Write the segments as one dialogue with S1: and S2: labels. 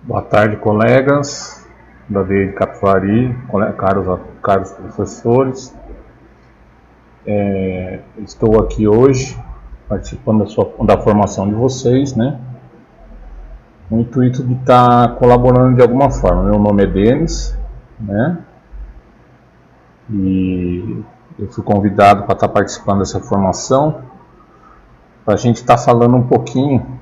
S1: Boa tarde, colegas da DE de Capivari, caros professores. Estou aqui hoje participando da formação de vocês, né? O intuito de estar colaborando de alguma forma. Meu nome é Denis, né? E eu fui convidado para estar participando dessa formação, para a gente estar falando um pouquinho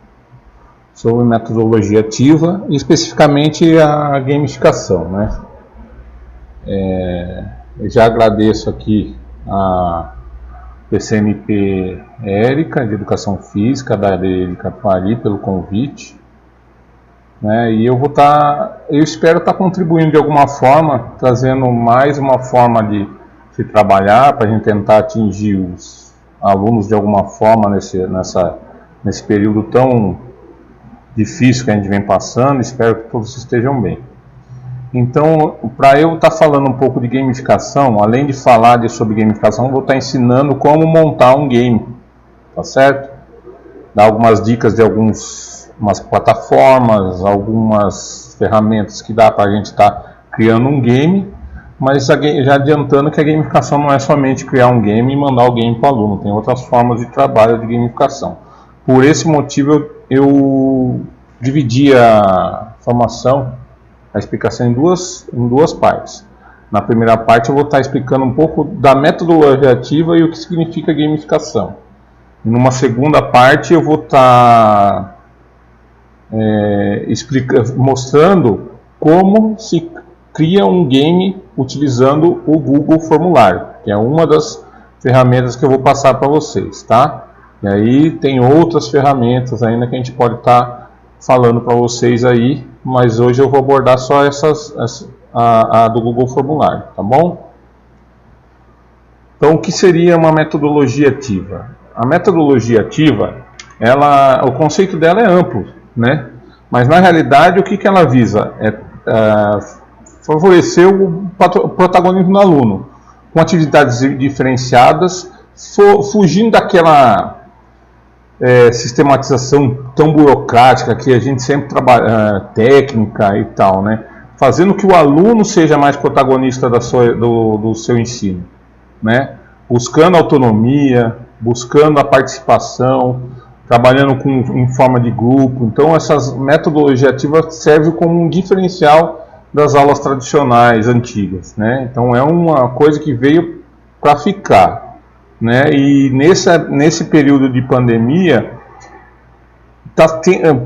S1: sobre metodologia ativa e especificamente a gamificação, né? Eu já agradeço aqui a PCMP Érica, de Educação Física, da área de Capivari, pelo convite, né? E eu espero estar contribuindo de alguma forma, trazendo mais uma forma de se trabalhar, para a gente tentar atingir os alunos de alguma forma nesse período tão difícil que a gente vem passando. Espero que todos estejam bem. Então, para eu estar falando um pouco de gamificação, além de falar sobre gamificação, vou estar ensinando como montar um game, tá certo? Dar algumas dicas de umas plataformas, algumas ferramentas que dá para a gente estar criando um game, mas já adiantando que a gamificação não é somente criar um game e mandar o game para o aluno, tem outras formas de trabalho de gamificação. Por esse motivo, eu dividi a formação, a explicação em duas partes. Na primeira parte eu vou estar explicando um pouco da metodologia ativa e o que significa gamificação. E numa segunda parte eu vou estar mostrando como se cria um game utilizando o Google Formulário, que é uma das ferramentas que eu vou passar para vocês, tá? E aí tem outras ferramentas ainda que a gente pode estar falando para vocês aí, mas hoje eu vou abordar só a do Google Formulário, tá bom? Então, o que seria uma metodologia ativa? A metodologia ativa, o conceito dela é amplo, né? Mas na realidade o que ela visa? Favorecer o protagonismo do aluno, com atividades diferenciadas, fugindo daquela sistematização tão burocrática que a gente sempre trabalha, técnica e tal, né? Fazendo que o aluno seja mais protagonista do seu ensino, né? Buscando autonomia, buscando a participação, trabalhando em forma de grupo. Então essas metodologias ativas servem como um diferencial das aulas tradicionais antigas, né? Então é uma coisa que veio para ficar, né? E nesse período de pandemia,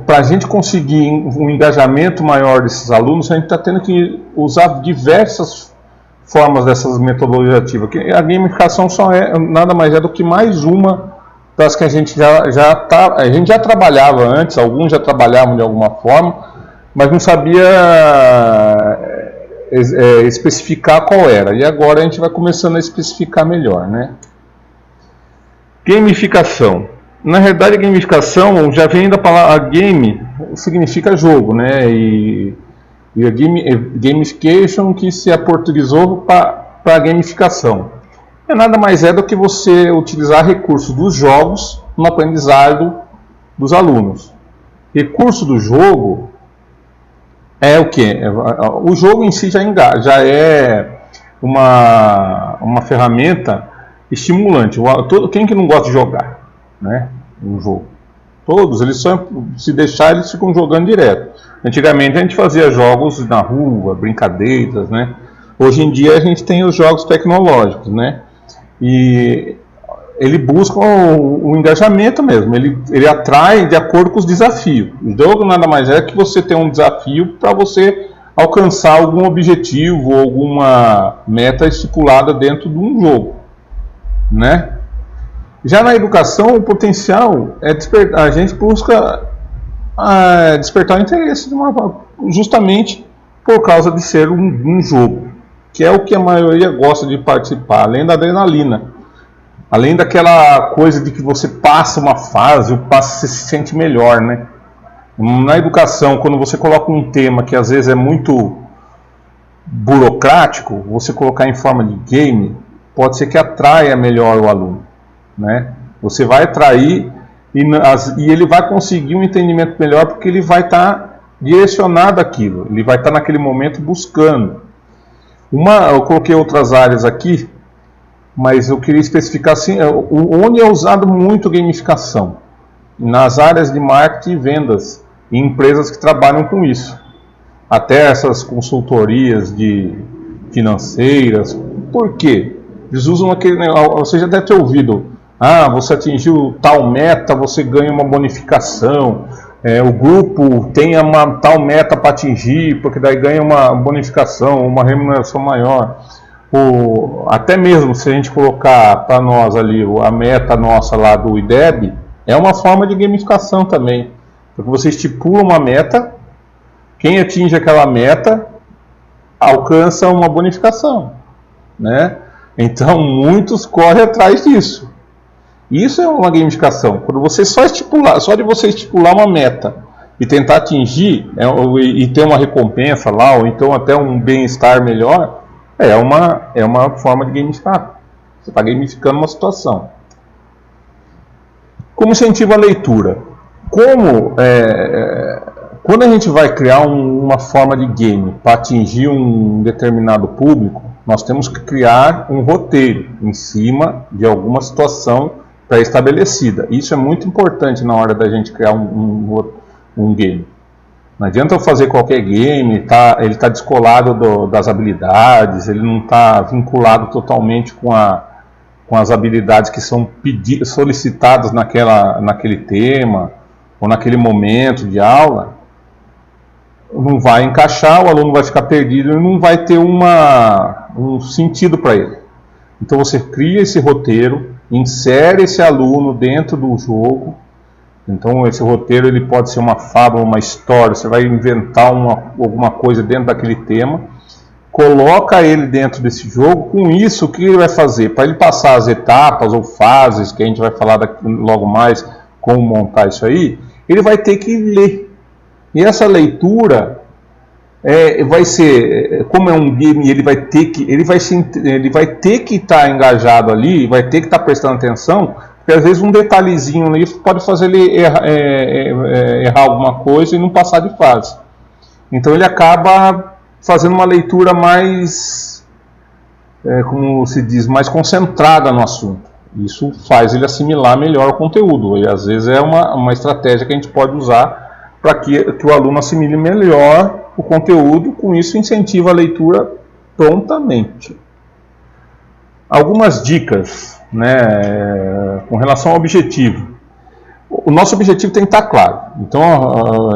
S1: para a gente conseguir um engajamento maior desses alunos, a gente está tendo que usar diversas formas dessas metodologias ativas. A gamificação nada mais é do que mais uma das que a gente já trabalhava antes. Alguns já trabalhavam de alguma forma, mas não sabia especificar qual era. E agora a gente vai começando a especificar melhor, né? Gamificação. Na verdade, a gamificação já vem da palavra game, significa jogo, né? E a gamification, que se aportuguesou para gamificação. Nada mais é do que você utilizar recursos dos jogos no aprendizado dos alunos. Recurso do jogo é o que? O jogo em si já é uma ferramenta estimulante. Quem que não gosta de jogar, né? Um jogo. Todos, se deixar, eles ficam jogando direto. Antigamente a gente fazia jogos na rua, brincadeiras, né? Hoje em dia a gente tem os jogos tecnológicos, né? E ele busca o engajamento mesmo, ele atrai de acordo com os desafios. O jogo nada mais é que você tem um desafio para você alcançar algum objetivo ou alguma meta estipulada dentro de um jogo, né? Já na educação, o potencial é a gente busca despertar o interesse justamente por causa de ser um jogo, que é o que a maioria gosta de participar, além da adrenalina. Além daquela coisa de que você passa uma fase, você se sente melhor, né? Na educação, quando você coloca um tema que às vezes é muito burocrático, você colocar em forma de game, pode ser que atraia melhor o aluno, né? Você vai atrair e ele vai conseguir um entendimento melhor, porque ele vai estar direcionado àquilo, ele vai estar naquele momento buscando. Eu coloquei outras áreas aqui, mas eu queria especificar assim, onde é usado muito gamificação, nas áreas de marketing e vendas, em empresas que trabalham com isso. Até essas consultorias financeiras. Por quê? Eles usam aquele negócio, você já deve ter ouvido, você atingiu tal meta, você ganha uma bonificação, o grupo tem uma tal meta para atingir, porque daí ganha uma bonificação, uma remuneração maior. Até mesmo se a gente colocar para nós ali a meta nossa lá do IDEB, é uma forma de gamificação também, porque você estipula uma meta, quem atinge aquela meta alcança uma bonificação, né? Então muitos correm atrás disso. Isso é uma gamificação. Quando você só de você estipular uma meta e tentar atingir e ter uma recompensa lá, ou então até um bem-estar melhor, é uma forma de gamificar. Você está gamificando uma situação. Como incentivo à leitura? Quando a gente vai criar uma forma de game para atingir um determinado público, nós temos que criar um roteiro em cima de alguma situação pré-estabelecida. Isso é muito importante na hora da gente criar um game. Não adianta eu fazer qualquer game, ele está descolado das habilidades, ele não está vinculado totalmente com as habilidades que são solicitadas naquele tema ou naquele momento de aula. Não vai encaixar, o aluno vai ficar perdido e não vai ter um sentido para ele. Então você cria esse roteiro, insere esse aluno dentro do jogo. Então esse roteiro ele pode ser uma fábula, uma história, você vai inventar alguma coisa dentro daquele tema, coloca ele dentro desse jogo. Com isso, o que ele vai fazer? Para ele passar as etapas ou fases, que a gente vai falar logo mais como montar isso aí, ele vai ter que ler. E essa leitura vai ser, como é um game, ele vai ter que estar engajado ali, vai ter que estar prestando atenção, porque às vezes um detalhezinho ali pode fazer ele errar alguma coisa e não passar de fase. Então ele acaba fazendo uma leitura mais, como se diz, mais concentrada no assunto. Isso faz ele assimilar melhor o conteúdo, e às vezes é uma estratégia que a gente pode usar para que o aluno assimile melhor o conteúdo. Com isso incentiva a leitura prontamente. Algumas dicas, né, com relação ao objetivo. O nosso objetivo tem que estar claro, então,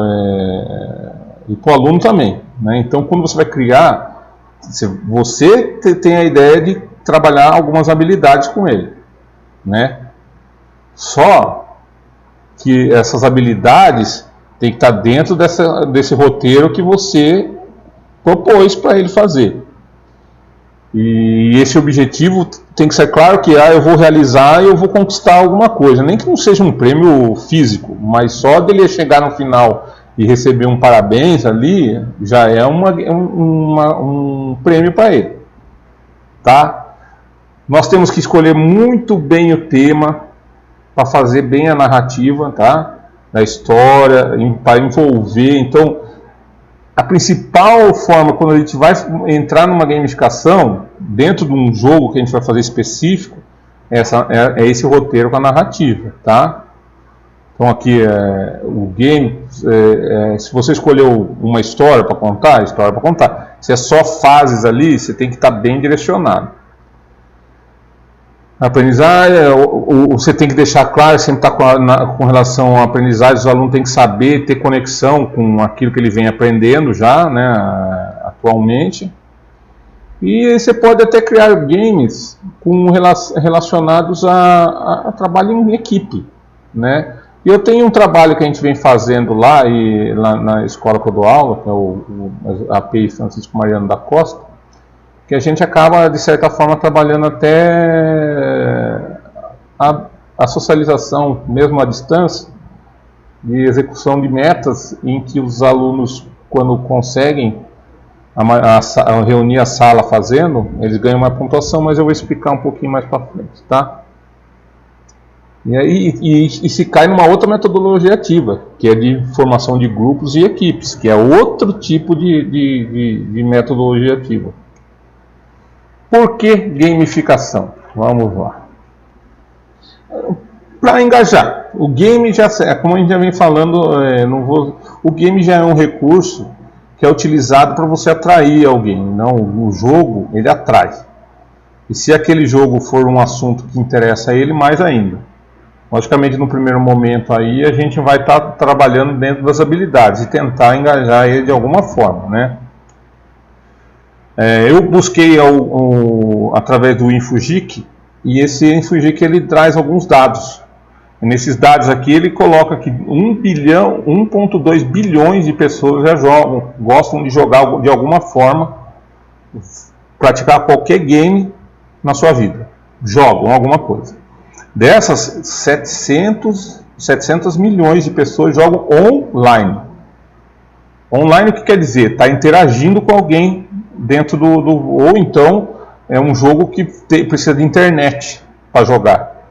S1: e para o aluno também, né? Então quando você vai criar, você tem a ideia de trabalhar algumas habilidades com ele, né? Só que essas habilidades tem que estar dentro desse roteiro que você propôs para ele fazer. E esse objetivo tem que ser claro que eu vou realizar e eu vou conquistar alguma coisa. Nem que não seja um prêmio físico, mas só dele chegar no final e receber um parabéns ali, já é um prêmio para ele. Tá? Nós temos que escolher muito bem o tema para fazer bem a narrativa, tá? Da história, para envolver. Então, a principal forma, quando a gente vai entrar numa gamificação, dentro de um jogo que a gente vai fazer específico, é esse roteiro com a narrativa, tá? Então aqui o game, se você escolheu uma história para contar, Se é só fases ali, você tem que estar bem direcionado. Aprendizagem, você tem que deixar claro, sempre está com relação à aprendizagem, o aluno tem que saber, ter conexão com aquilo que ele vem aprendendo já, né, atualmente. E você pode até criar games relacionados a trabalho em equipe, né? E eu tenho um trabalho que a gente vem fazendo lá na escola que eu dou aula, que é a API Francisco Mariano da Costa, que a gente acaba, de certa forma, trabalhando até a socialização, mesmo à distância, de execução de metas, em que os alunos, quando conseguem reunir a sala fazendo, eles ganham uma pontuação, mas eu vou explicar um pouquinho mais para frente, tá? E aí e se cai numa outra metodologia ativa, que é de formação de grupos e equipes, que é outro tipo de metodologia ativa. Por que gamificação? Vamos lá. Para engajar. O game já, como a gente já vem falando, o game já é um recurso que é utilizado para você atrair alguém. Não, o jogo ele atrai. E se aquele jogo for um assunto que interessa a ele, mais ainda. Logicamente, no primeiro momento aí, a gente vai estar trabalhando dentro das habilidades e tentar engajar ele de alguma forma, né? Eu busquei através do Infogik, e esse Infogik ele traz alguns dados. E nesses dados aqui ele coloca que 1,2 bilhões de pessoas já gostam de jogar de alguma forma, praticar qualquer game na sua vida. Jogam alguma coisa. Dessas, 700 milhões de pessoas jogam online. Online o que quer dizer? Está interagindo com alguém dentro ou então é um jogo que precisa de internet para jogar,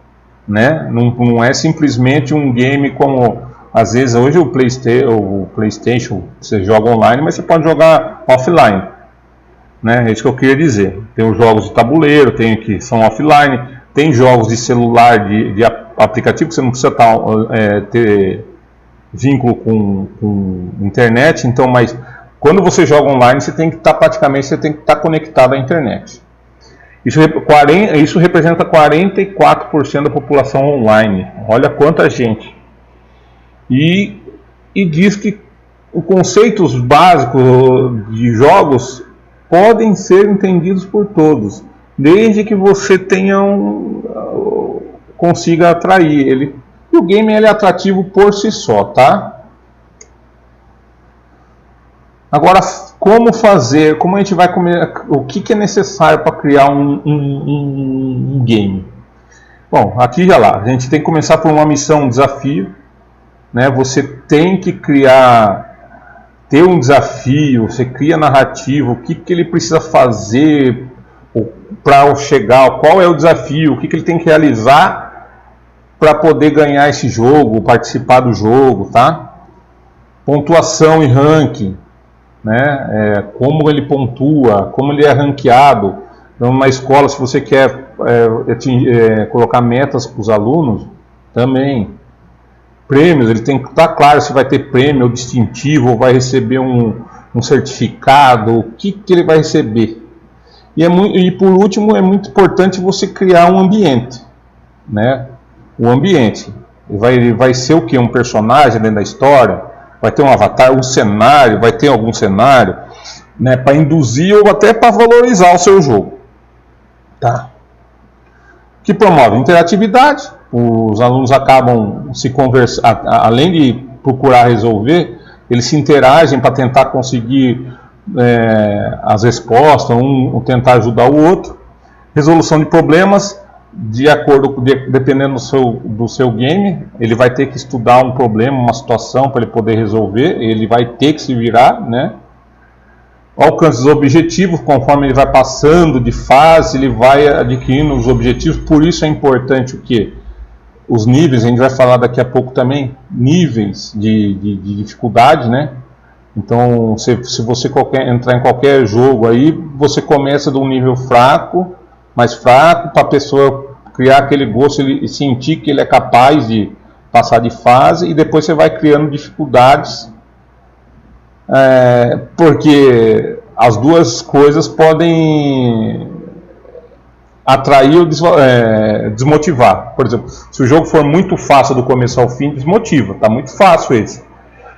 S1: né? Não é simplesmente um game como às vezes hoje o PlayStation você joga online, mas você pode jogar offline, né? É isso que eu queria dizer. Tem os jogos de tabuleiro, tem que são offline, tem jogos de celular de aplicativo que você não precisa ter vínculo com internet, então, mas quando você joga online, você tem que estar conectado à internet. Isso representa 44% da população online. Olha quanta gente. E diz que os conceitos básicos de jogos podem ser entendidos por todos, desde que você consiga atrair ele. E o game ele é atrativo por si só, tá? Agora, como fazer? Como a gente vai comer? O que é necessário para criar um game? Bom, aqui já lá. A gente tem que começar por uma missão, um desafio, né? Você tem que ter um desafio. Você cria narrativa. O que ele precisa fazer para chegar? Qual é o desafio? O que ele tem que realizar para poder ganhar esse jogo, participar do jogo, tá? Pontuação e ranking. Né? Como ele pontua, como ele é ranqueado. Então, numa escola, se você quer colocar metas para os alunos, também. Prêmios, ele tem que estar claro se vai ter prêmio ou distintivo, ou vai receber um certificado, o que ele vai receber. E por último, é muito importante você criar um ambiente. Né? O ambiente vai ser o que? Um personagem dentro da história? Vai ter um avatar, um cenário, vai ter algum cenário, né, para induzir ou até para valorizar o seu jogo. Tá? Que promove interatividade, os alunos acabam se conversando, além de procurar resolver, eles se interagem para tentar conseguir as respostas, tentar ajudar o outro. Resolução de problemas, dependendo do seu game, ele vai ter que estudar um problema, uma situação para ele poder resolver, ele vai ter que se virar, né? Alcance dos objetivos, conforme ele vai passando de fase, ele vai adquirindo os objetivos, por isso é importante o quê? Os níveis, a gente vai falar daqui a pouco também, níveis de dificuldade, né? Então, se você entrar em qualquer jogo aí, você começa de um nível mais fraco, para a pessoa criar aquele gosto e sentir que ele é capaz de passar de fase, e depois você vai criando dificuldades, porque as duas coisas podem atrair ou desmotivar. Por exemplo, se o jogo for muito fácil do começo ao fim, desmotiva, está muito fácil esse.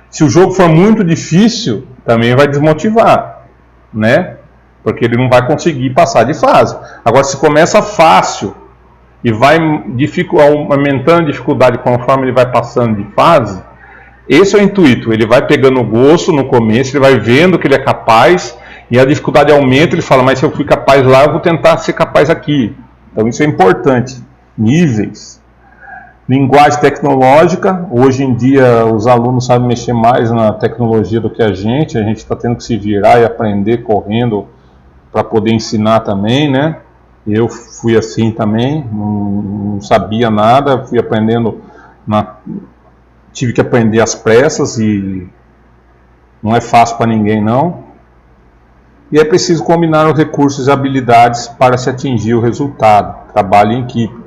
S1: Se o jogo for muito difícil, também vai desmotivar, né? Porque ele não vai conseguir passar de fase. Agora, se começa fácil e vai aumentando a dificuldade conforme ele vai passando de fase, esse é o intuito. Ele vai pegando gosto no começo, ele vai vendo que ele é capaz, e a dificuldade aumenta, ele fala, mas se eu fui capaz lá, eu vou tentar ser capaz aqui. Então isso é importante. Níveis. Linguagem tecnológica. Hoje em dia os alunos sabem mexer mais na tecnologia do que a gente está tendo que se virar e aprender correndo para poder ensinar também, né? Eu fui assim também, não sabia nada, fui aprendendo, tive que aprender às pressas e não é fácil para ninguém não. E é preciso combinar os recursos e habilidades para se atingir o resultado, trabalho em equipe.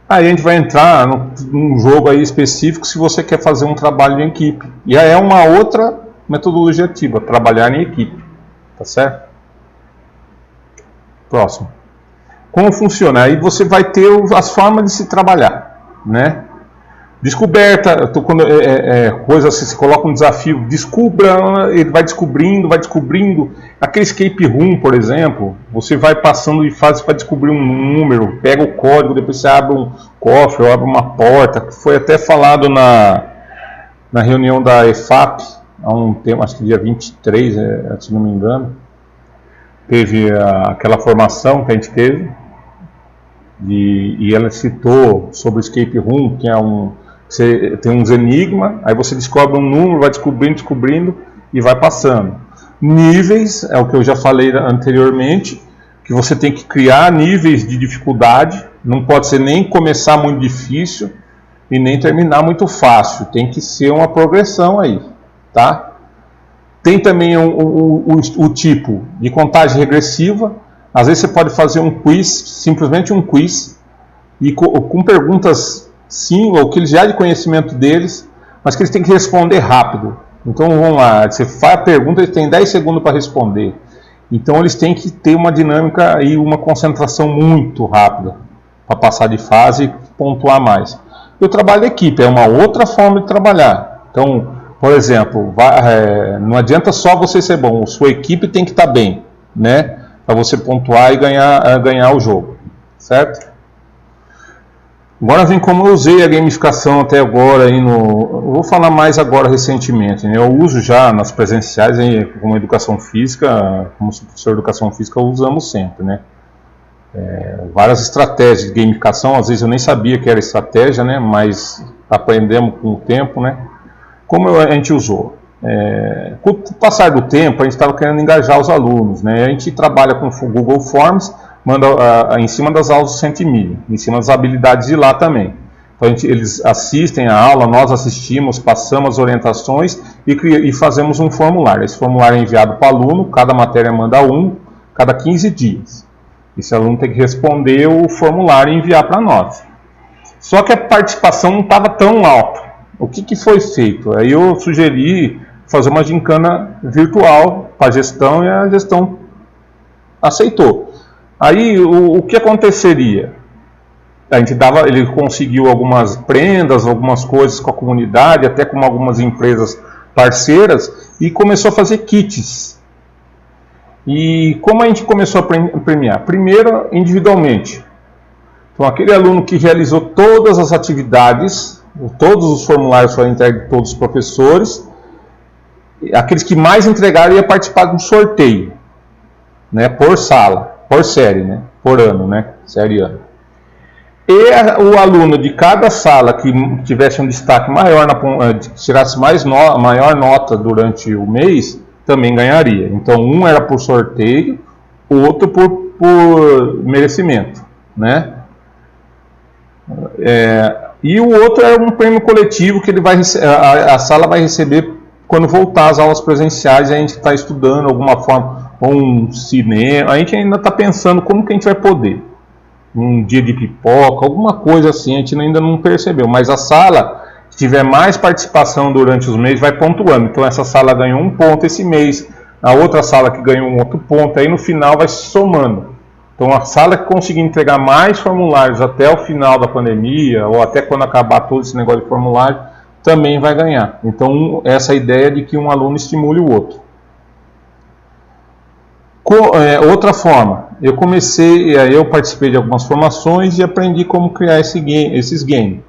S1: Aí a gente vai entrar num jogo aí específico se você quer fazer um trabalho em equipe. E aí é uma outra metodologia ativa, trabalhar em equipe, tá certo? Próximo. Como funciona? Aí você vai ter as formas de se trabalhar, né? Descoberta, quando coisa assim, você coloca um desafio, descubra, ele vai descobrindo. Aquele escape room, por exemplo, você vai passando de fase para descobrir um número, pega o código, depois você abre um cofre ou abre uma porta, que foi até falado na reunião da EFAP, há um tempo, acho que dia 23, se não me engano, teve aquela formação que a gente teve, e ela citou sobre o escape room, que você tem uns enigmas, aí você descobre um número, vai descobrindo e vai passando. Níveis, é o que eu já falei anteriormente, que você tem que criar níveis de dificuldade, não pode ser nem começar muito difícil e nem terminar muito fácil, tem que ser uma progressão aí, tá? Tem também o tipo de contagem regressiva. Às vezes você pode fazer um quiz, simplesmente um quiz, e com perguntas sim, ou que eles já de conhecimento deles, mas que eles têm que responder rápido. Então vamos lá, você faz a pergunta, eles têm 10 segundos para responder. Então eles têm que ter uma dinâmica e uma concentração muito rápida para passar de fase e pontuar mais. E o trabalho de equipe é uma outra forma de trabalhar. Então, por exemplo, não adianta só você ser bom, sua equipe tem que estar bem, né? Para você pontuar e ganhar o jogo, certo? Agora vem como eu usei a gamificação até agora, eu vou falar mais agora recentemente, né? Eu uso já nas presenciais, como educação física, como professor de educação física, usamos sempre, né? Várias estratégias de gamificação, às vezes eu nem sabia que era estratégia, né? Mas aprendemos com o tempo, né? Como a gente usou? Com o passar do tempo, a gente estava querendo engajar os alunos, né? A gente trabalha com o Google Forms, manda em cima das aulas do Centimília, em cima das habilidades de lá também. Então eles assistem a aula, nós assistimos, passamos as orientações e fazemos um formulário. Esse formulário é enviado para o aluno, cada matéria manda cada 15 dias. Esse aluno tem que responder o formulário e enviar para nós. Só que a participação não estava tão alta. O que foi feito? Aí eu sugeri fazer uma gincana virtual para a gestão e a gestão aceitou. Aí o que aconteceria? Ele conseguiu algumas prendas, algumas coisas com a comunidade, até com algumas empresas parceiras, e começou a fazer kits. E como a gente começou a premiar? Primeiro, individualmente. Então, aquele aluno que realizou todas as atividades, todos os formulários foram entregues a todos os professores, aqueles que mais entregaram iam participar de um sorteio, né, por sala, por série, né, por ano, né, série ano. E o aluno de cada sala que tivesse um destaque maior, que tirasse maior nota durante o mês, também ganharia. Então, um era por sorteio, o outro por merecimento, né? E o outro é um prêmio coletivo que a sala vai receber quando voltar às aulas presenciais. A gente está estudando alguma forma, ou um cinema, a gente ainda está pensando como que a gente vai poder. Um dia de pipoca, alguma coisa assim, a gente ainda não percebeu. Mas a sala, se tiver mais participação durante os meses, vai pontuando. Então essa sala ganhou um ponto esse mês, a outra sala que ganhou um outro ponto, aí no final vai se somando. Então a sala que conseguir entregar mais formulários até o final da pandemia, ou até quando acabar todo esse negócio de formulário, também vai ganhar. Então essa ideia de que um aluno estimule o outro. Outra forma, eu participei de algumas formações e aprendi como criar esses games.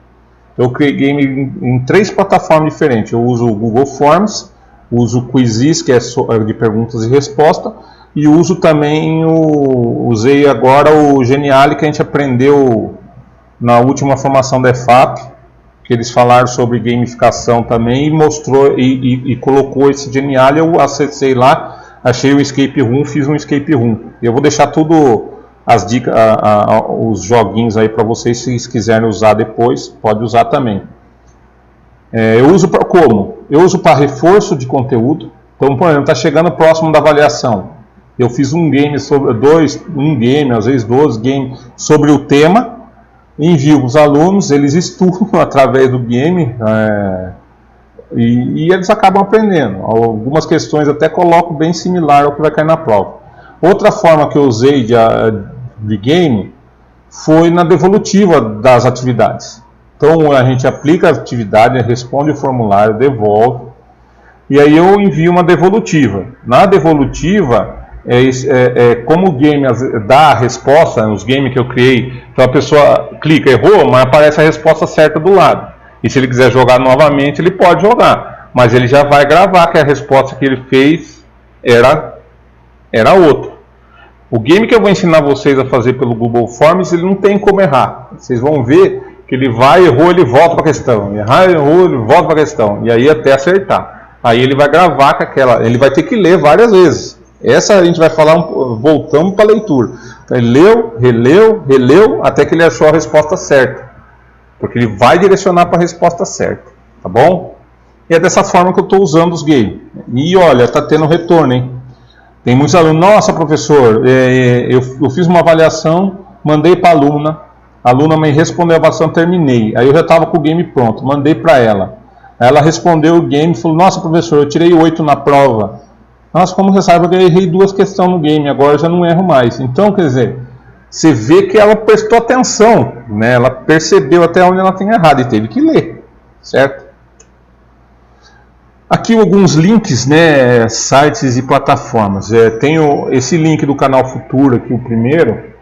S1: Eu criei game em 3 plataformas diferentes. Eu uso o Google Forms, uso o Quizzes, que é de perguntas e respostas, e uso também usei agora o Geniali, que a gente aprendeu na última formação da EFAP, que eles falaram sobre gamificação também, e mostrou e colocou esse Geniali. Eu acessei lá, achei o escape room, fiz um escape room. Eu vou deixar tudo as dicas, os joguinhos aí para vocês, se quiserem usar depois, pode usar também. Eu uso para como? Eu uso para reforço de conteúdo. Então, por exemplo, está chegando próximo da avaliação. Eu fiz um game sobre às vezes 12 games sobre o tema, envio para os alunos, eles estudam através do game e eles acabam aprendendo. Algumas questões até coloco bem similar ao que vai cair na prova. Outra forma que eu usei de game foi na devolutiva das atividades. Então a gente aplica a atividade, responde o formulário, devolve, e aí eu envio uma devolutiva. Na devolutiva, como o game dá a resposta, os games que eu criei, então a pessoa clica, errou, mas aparece a resposta certa do lado. E se ele quiser jogar novamente, ele pode jogar, mas ele já vai gravar que a resposta que ele fez era outra. O game que eu vou ensinar vocês a fazer pelo Google Forms, ele não tem como errar. Vocês vão ver que ele vai, errou, ele volta para a questão. Errou, ele volta para a questão. E aí até acertar. Aí ele vai gravar com aquela. Ele vai ter que ler várias vezes. Essa a gente vai falar, voltamos para a leitura. Então, ele leu, releu, até que ele achou a resposta certa. Porque ele vai direcionar para a resposta certa. Tá bom? E é dessa forma que eu estou usando os games. E olha, está tendo retorno, hein? Tem muitos alunos, nossa professor, eu fiz uma avaliação, mandei para a aluna me respondeu a avaliação, terminei. Aí eu já estava com o game pronto, mandei para ela. Aí ela respondeu o game e falou, nossa professor, eu tirei 8 na prova. Nossa, como você sabe, eu errei 2 questões no game, agora eu já não erro mais. Então, quer dizer, você vê que ela prestou atenção, né? Ela percebeu até onde ela tem errado e teve que ler, certo? Aqui alguns links, né, sites e plataformas. Tenho esse link do canal Futuro aqui, o primeiro.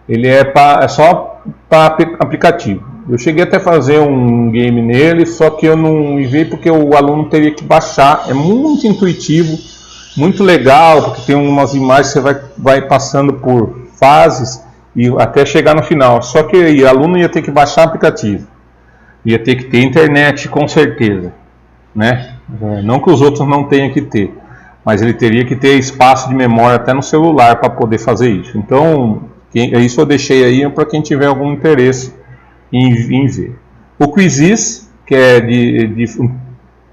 S1: Ele é só para aplicativo. Eu cheguei até a fazer um game nele, só que eu não enviei porque o aluno teria que baixar. É muito intuitivo, muito legal, porque tem umas imagens que você vai passando por fases e até chegar no final. Só que o aluno ia ter que baixar o aplicativo. Ia ter que ter internet, com certeza, né? Não que os outros não tenham que ter, mas ele teria que ter espaço de memória até no celular para poder fazer isso. Então, isso eu deixei aí para quem tiver algum interesse em ver. O Quizzes, que é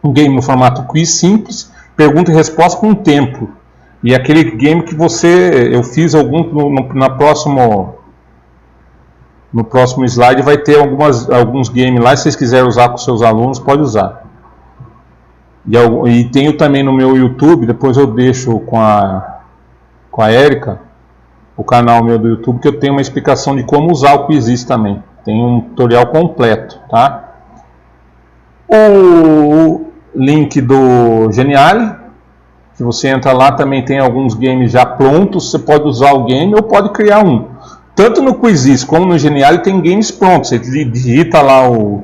S1: um game no formato quiz simples, pergunta e resposta com tempo. E aquele game que eu fiz no próximo slide vai ter alguns games lá, se vocês quiserem usar com seus alunos, pode usar. E tenho também no meu YouTube, depois eu deixo com a Érica, o canal meu do YouTube, que eu tenho uma explicação de como usar o Quizzes também. Tem um tutorial completo, tá? O link do Geniali, se você entra lá, também tem alguns games já prontos, você pode usar o game ou pode criar um. Tanto no Quizzes como no Geniali tem games prontos, você digita lá o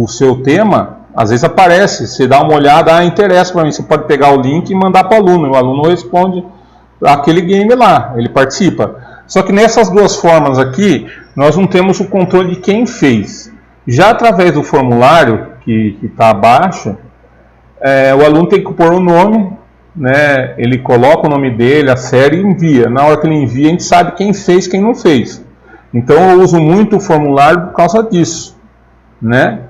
S1: seu tema, às vezes aparece, você dá uma olhada, interessa para mim, você pode pegar o link e mandar para o aluno responde aquele game lá, ele participa. Só que nessas duas formas aqui, nós não temos o controle de quem fez. Já através do formulário, que está abaixo, o aluno tem que pôr o nome, né, ele coloca o nome dele, a série e envia. Na hora que ele envia, a gente sabe quem fez, quem não fez. Então eu uso muito o formulário por causa disso, né?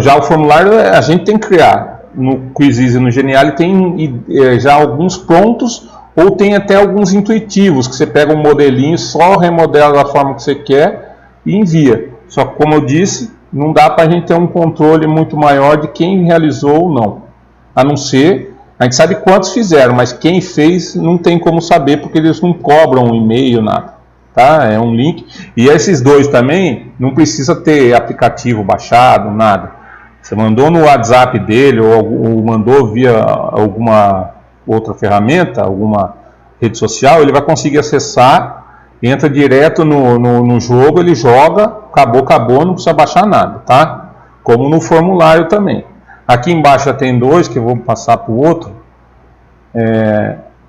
S1: Já o formulário a gente tem que criar. No Quizzes e no Geniali tem já alguns prontos, ou tem até alguns intuitivos, que você pega um modelinho, só remodela da forma que você quer e envia. Só que, como eu disse, não dá para a gente ter um controle muito maior de quem realizou ou não. A não ser, a gente sabe quantos fizeram, mas quem fez não tem como saber, porque eles não cobram um e-mail, nada. Tá? É um link. E esses dois também não precisa ter aplicativo baixado, nada. Você mandou no WhatsApp dele ou mandou via alguma outra ferramenta, alguma rede social, ele vai conseguir acessar, entra direto no jogo, ele joga, acabou, não precisa baixar nada, tá? Como no formulário também. Aqui embaixo já tem dois, que eu vou passar para o outro.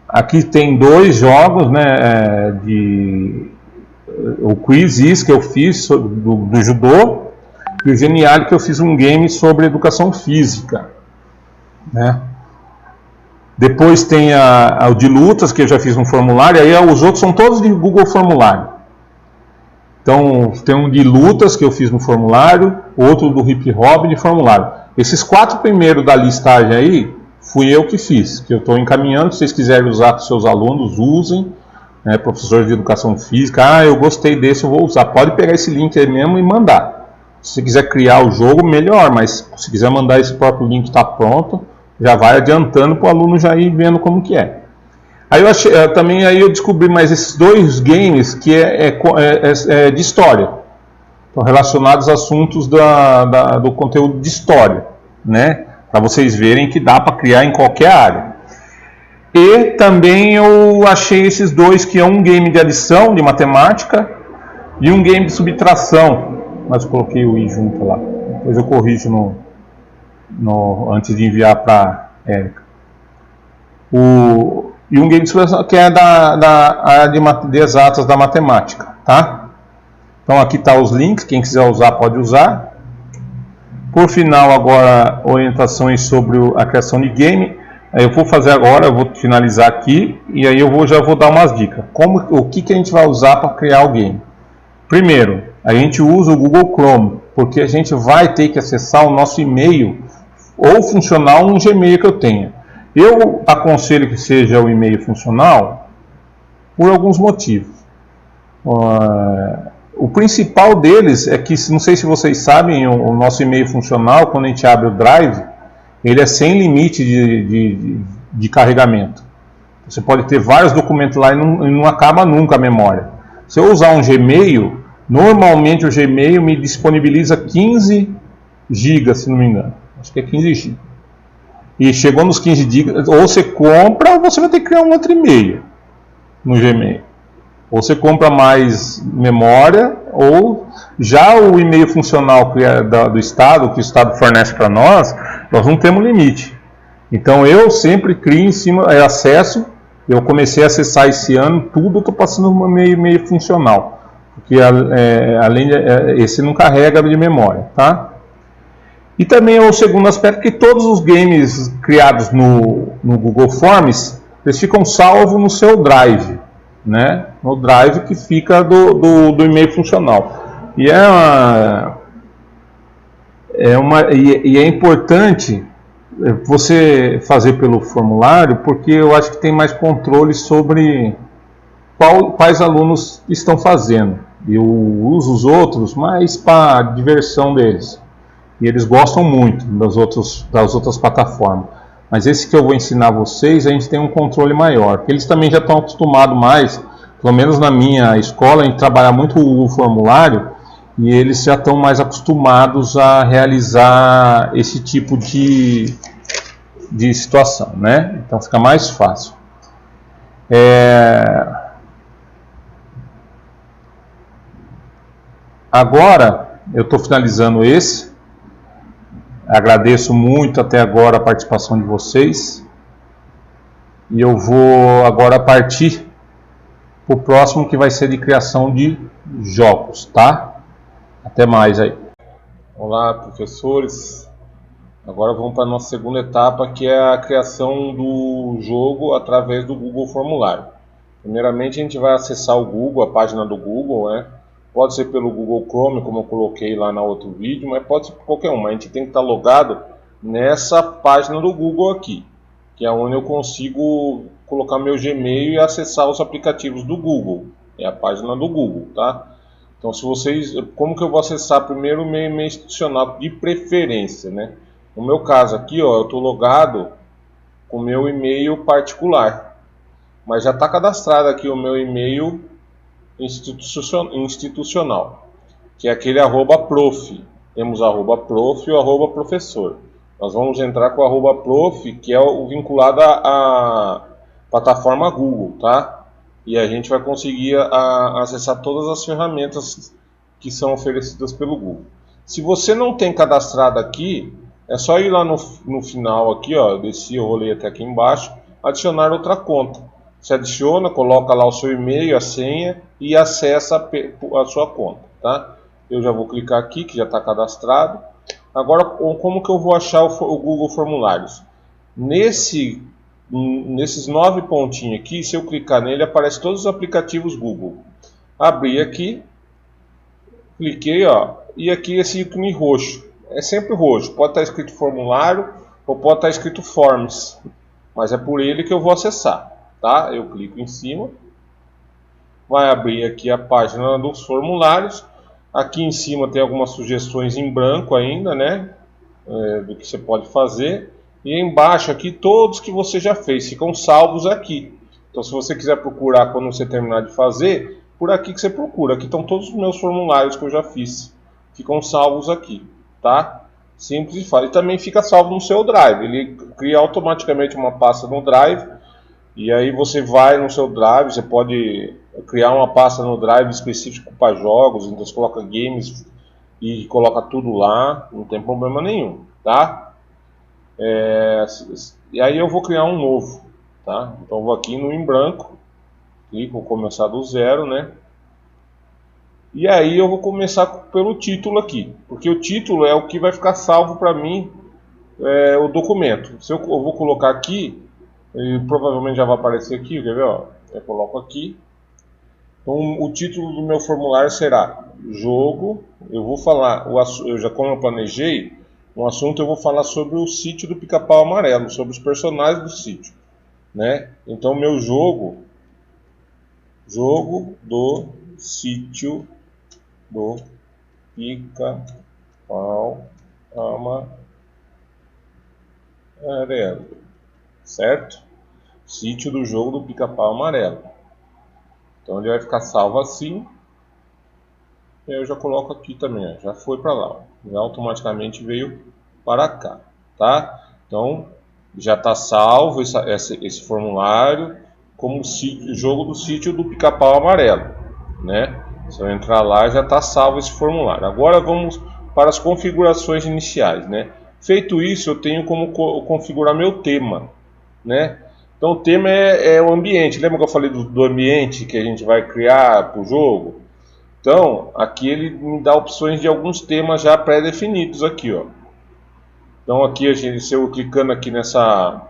S1: Aqui tem 2 jogos, né, o Quizzes que eu fiz do judô e o Geniali que eu fiz um game sobre educação física, né? Depois tem o de lutas, que eu já fiz no formulário, aí os outros são todos de Google Formulário. Então, tem um de lutas que eu fiz no formulário, outro do hip hop de formulário. Esses 4 primeiros da listagem aí, fui eu que fiz, que eu estou encaminhando. Se vocês quiserem usar com seus alunos, usem. Professores de educação física, eu gostei desse, eu vou usar. Pode pegar esse link aí mesmo e mandar. Se você quiser criar o jogo, melhor, mas se quiser mandar esse próprio link que está pronto, já vai adiantando para o aluno já ir vendo como que é. Aí eu descobri mais esses 2 games que é de história. Estão relacionados a assuntos do conteúdo de história, né? Para vocês verem que dá para criar em qualquer área. E também eu achei esses 2 que é um game de adição, de matemática, e um game de subtração. Mas eu coloquei o i junto lá. Depois eu corrijo antes de enviar para a Érica. E um game de subtração que é da área de exatas da matemática, tá? Então aqui está os links, quem quiser usar pode usar. Por final agora, orientações sobre a criação de game. Eu vou fazer agora, eu vou finalizar aqui e aí eu já vou dar umas dicas. O que a gente vai usar para criar o game? Primeiro, a gente usa o Google Chrome, porque a gente vai ter que acessar o nosso e-mail ou funcional um Gmail que eu tenha. Eu aconselho que seja o e-mail funcional por alguns motivos. O principal deles é que, não sei se vocês sabem, o nosso e-mail funcional, quando a gente abre o Drive, ele é sem limite de carregamento. Você pode ter vários documentos lá e não acaba nunca a memória. Se eu usar um Gmail, normalmente o Gmail me disponibiliza 15 GB, se não me engano. Acho que é 15 GB. E chegou nos 15 GB, ou você compra ou você vai ter que criar um outro e-mail no Gmail. Ou você compra mais memória, ou já o e-mail funcional do Estado, que o Estado fornece para nós não temos limite. Então eu sempre crio em cima, acesso, eu comecei a acessar esse ano, tudo eu estou passando no e-mail funcional, porque esse não carrega de memória, tá? E também o segundo aspecto que todos os games criados no Google Forms, eles ficam salvos no seu Drive, né? No Drive que fica do e-mail funcional. E é importante você fazer pelo formulário, porque eu acho que tem mais controle sobre quais alunos estão fazendo. Eu uso os outros mais para a diversão deles. E eles gostam muito das outras plataformas. Mas esse que eu vou ensinar vocês, a gente tem um controle maior. Porque eles também já estão acostumados mais, pelo menos na minha escola, a gente trabalha muito o formulário, e eles já estão mais acostumados a realizar esse tipo de situação, né? Então fica mais fácil. Agora, eu estou finalizando esse. Agradeço muito até agora a participação de vocês. E eu vou agora partir para o próximo, que vai ser de criação de jogos, tá? Até mais aí. Olá, professores. Agora vamos para a nossa segunda etapa, que é a criação do jogo através do Google Formulário. Primeiramente a gente vai acessar o Google, a página do Google, né? Pode ser pelo Google Chrome, como eu coloquei lá no outro vídeo, mas pode ser por qualquer um. Mas a gente tem que estar logado nessa página do Google aqui, que é onde eu consigo colocar meu Gmail e acessar os aplicativos do Google. É a página do Google, tá? Então, como que eu vou acessar primeiro o meu e-mail institucional de preferência, né? No meu caso aqui, ó, eu estou logado com o meu e-mail particular, mas já está cadastrado aqui o meu e-mail institucional, que é aquele @prof. Temos @prof e o @professor. Nós vamos entrar com o @prof, que é o vinculado à plataforma Google, tá? E a gente vai conseguir acessar todas as ferramentas que são oferecidas pelo Google. Se você não tem cadastrado aqui, é só ir lá no final aqui, ó, eu desci, eu rolei até aqui embaixo, adicionar outra conta. Você adiciona, coloca lá o seu e-mail, a senha e acessa a sua conta, tá? Eu já vou clicar aqui, que já está cadastrado. Agora, como que eu vou achar o Google Formulários? Nesse
S2: nesses 9 pontinhos aqui, se eu clicar nele, aparece todos os aplicativos Google. Abri aqui, cliquei, ó, e aqui esse ícone roxo. É sempre roxo, pode estar escrito formulário ou pode estar escrito Forms, mas é por ele que eu vou acessar, tá? Eu clico em cima, vai abrir aqui a página dos formulários. Aqui em cima tem algumas sugestões em branco ainda, né? Do que você pode fazer. E embaixo aqui todos que você já fez, ficam salvos aqui. Então se você quiser procurar quando você terminar de fazer, por aqui que você procura. Aqui estão todos os meus formulários que eu já fiz. Ficam salvos aqui, tá? Simples e fácil. E também fica salvo no seu Drive. Ele cria automaticamente uma pasta no Drive. E aí você vai no seu Drive, você pode criar uma pasta no Drive específico para jogos. Então você coloca games e coloca tudo lá, não tem problema nenhum, tá? E aí eu vou criar um novo, tá? Então eu vou aqui no em branco, clico, vou começar do zero, né? E aí eu vou começar pelo título aqui, porque o título é o que vai ficar salvo para mim, o documento. Se eu vou colocar aqui, ele provavelmente já vai aparecer aqui, quer ver? Ó? Eu coloco aqui. Então o título do meu formulário será jogo. Eu vou falar, como eu planejei um assunto, eu vou falar sobre o sítio do Pica-Pau Amarelo, sobre os personagens do sítio, né? Então meu jogo do sítio do Pica-Pau Amarelo, certo? Sítio do jogo do Pica-Pau Amarelo. Então ele vai ficar salvo assim. E aí eu já coloco aqui também, ó, já foi para lá, ó, já automaticamente veio para cá, tá? Então já está salvo esse formulário como jogo do sítio do Pica-Pau Amarelo, né? Se eu entrar lá já está salvo esse formulário. Agora vamos para as configurações iniciais, né? Feito isso, eu tenho como configurar meu tema, né? Então o tema é o ambiente. Lembra que eu falei do ambiente que a gente vai criar para o jogo? Então, aqui ele me dá opções de alguns temas já pré-definidos aqui, ó. Então aqui, se eu clicando aqui nessa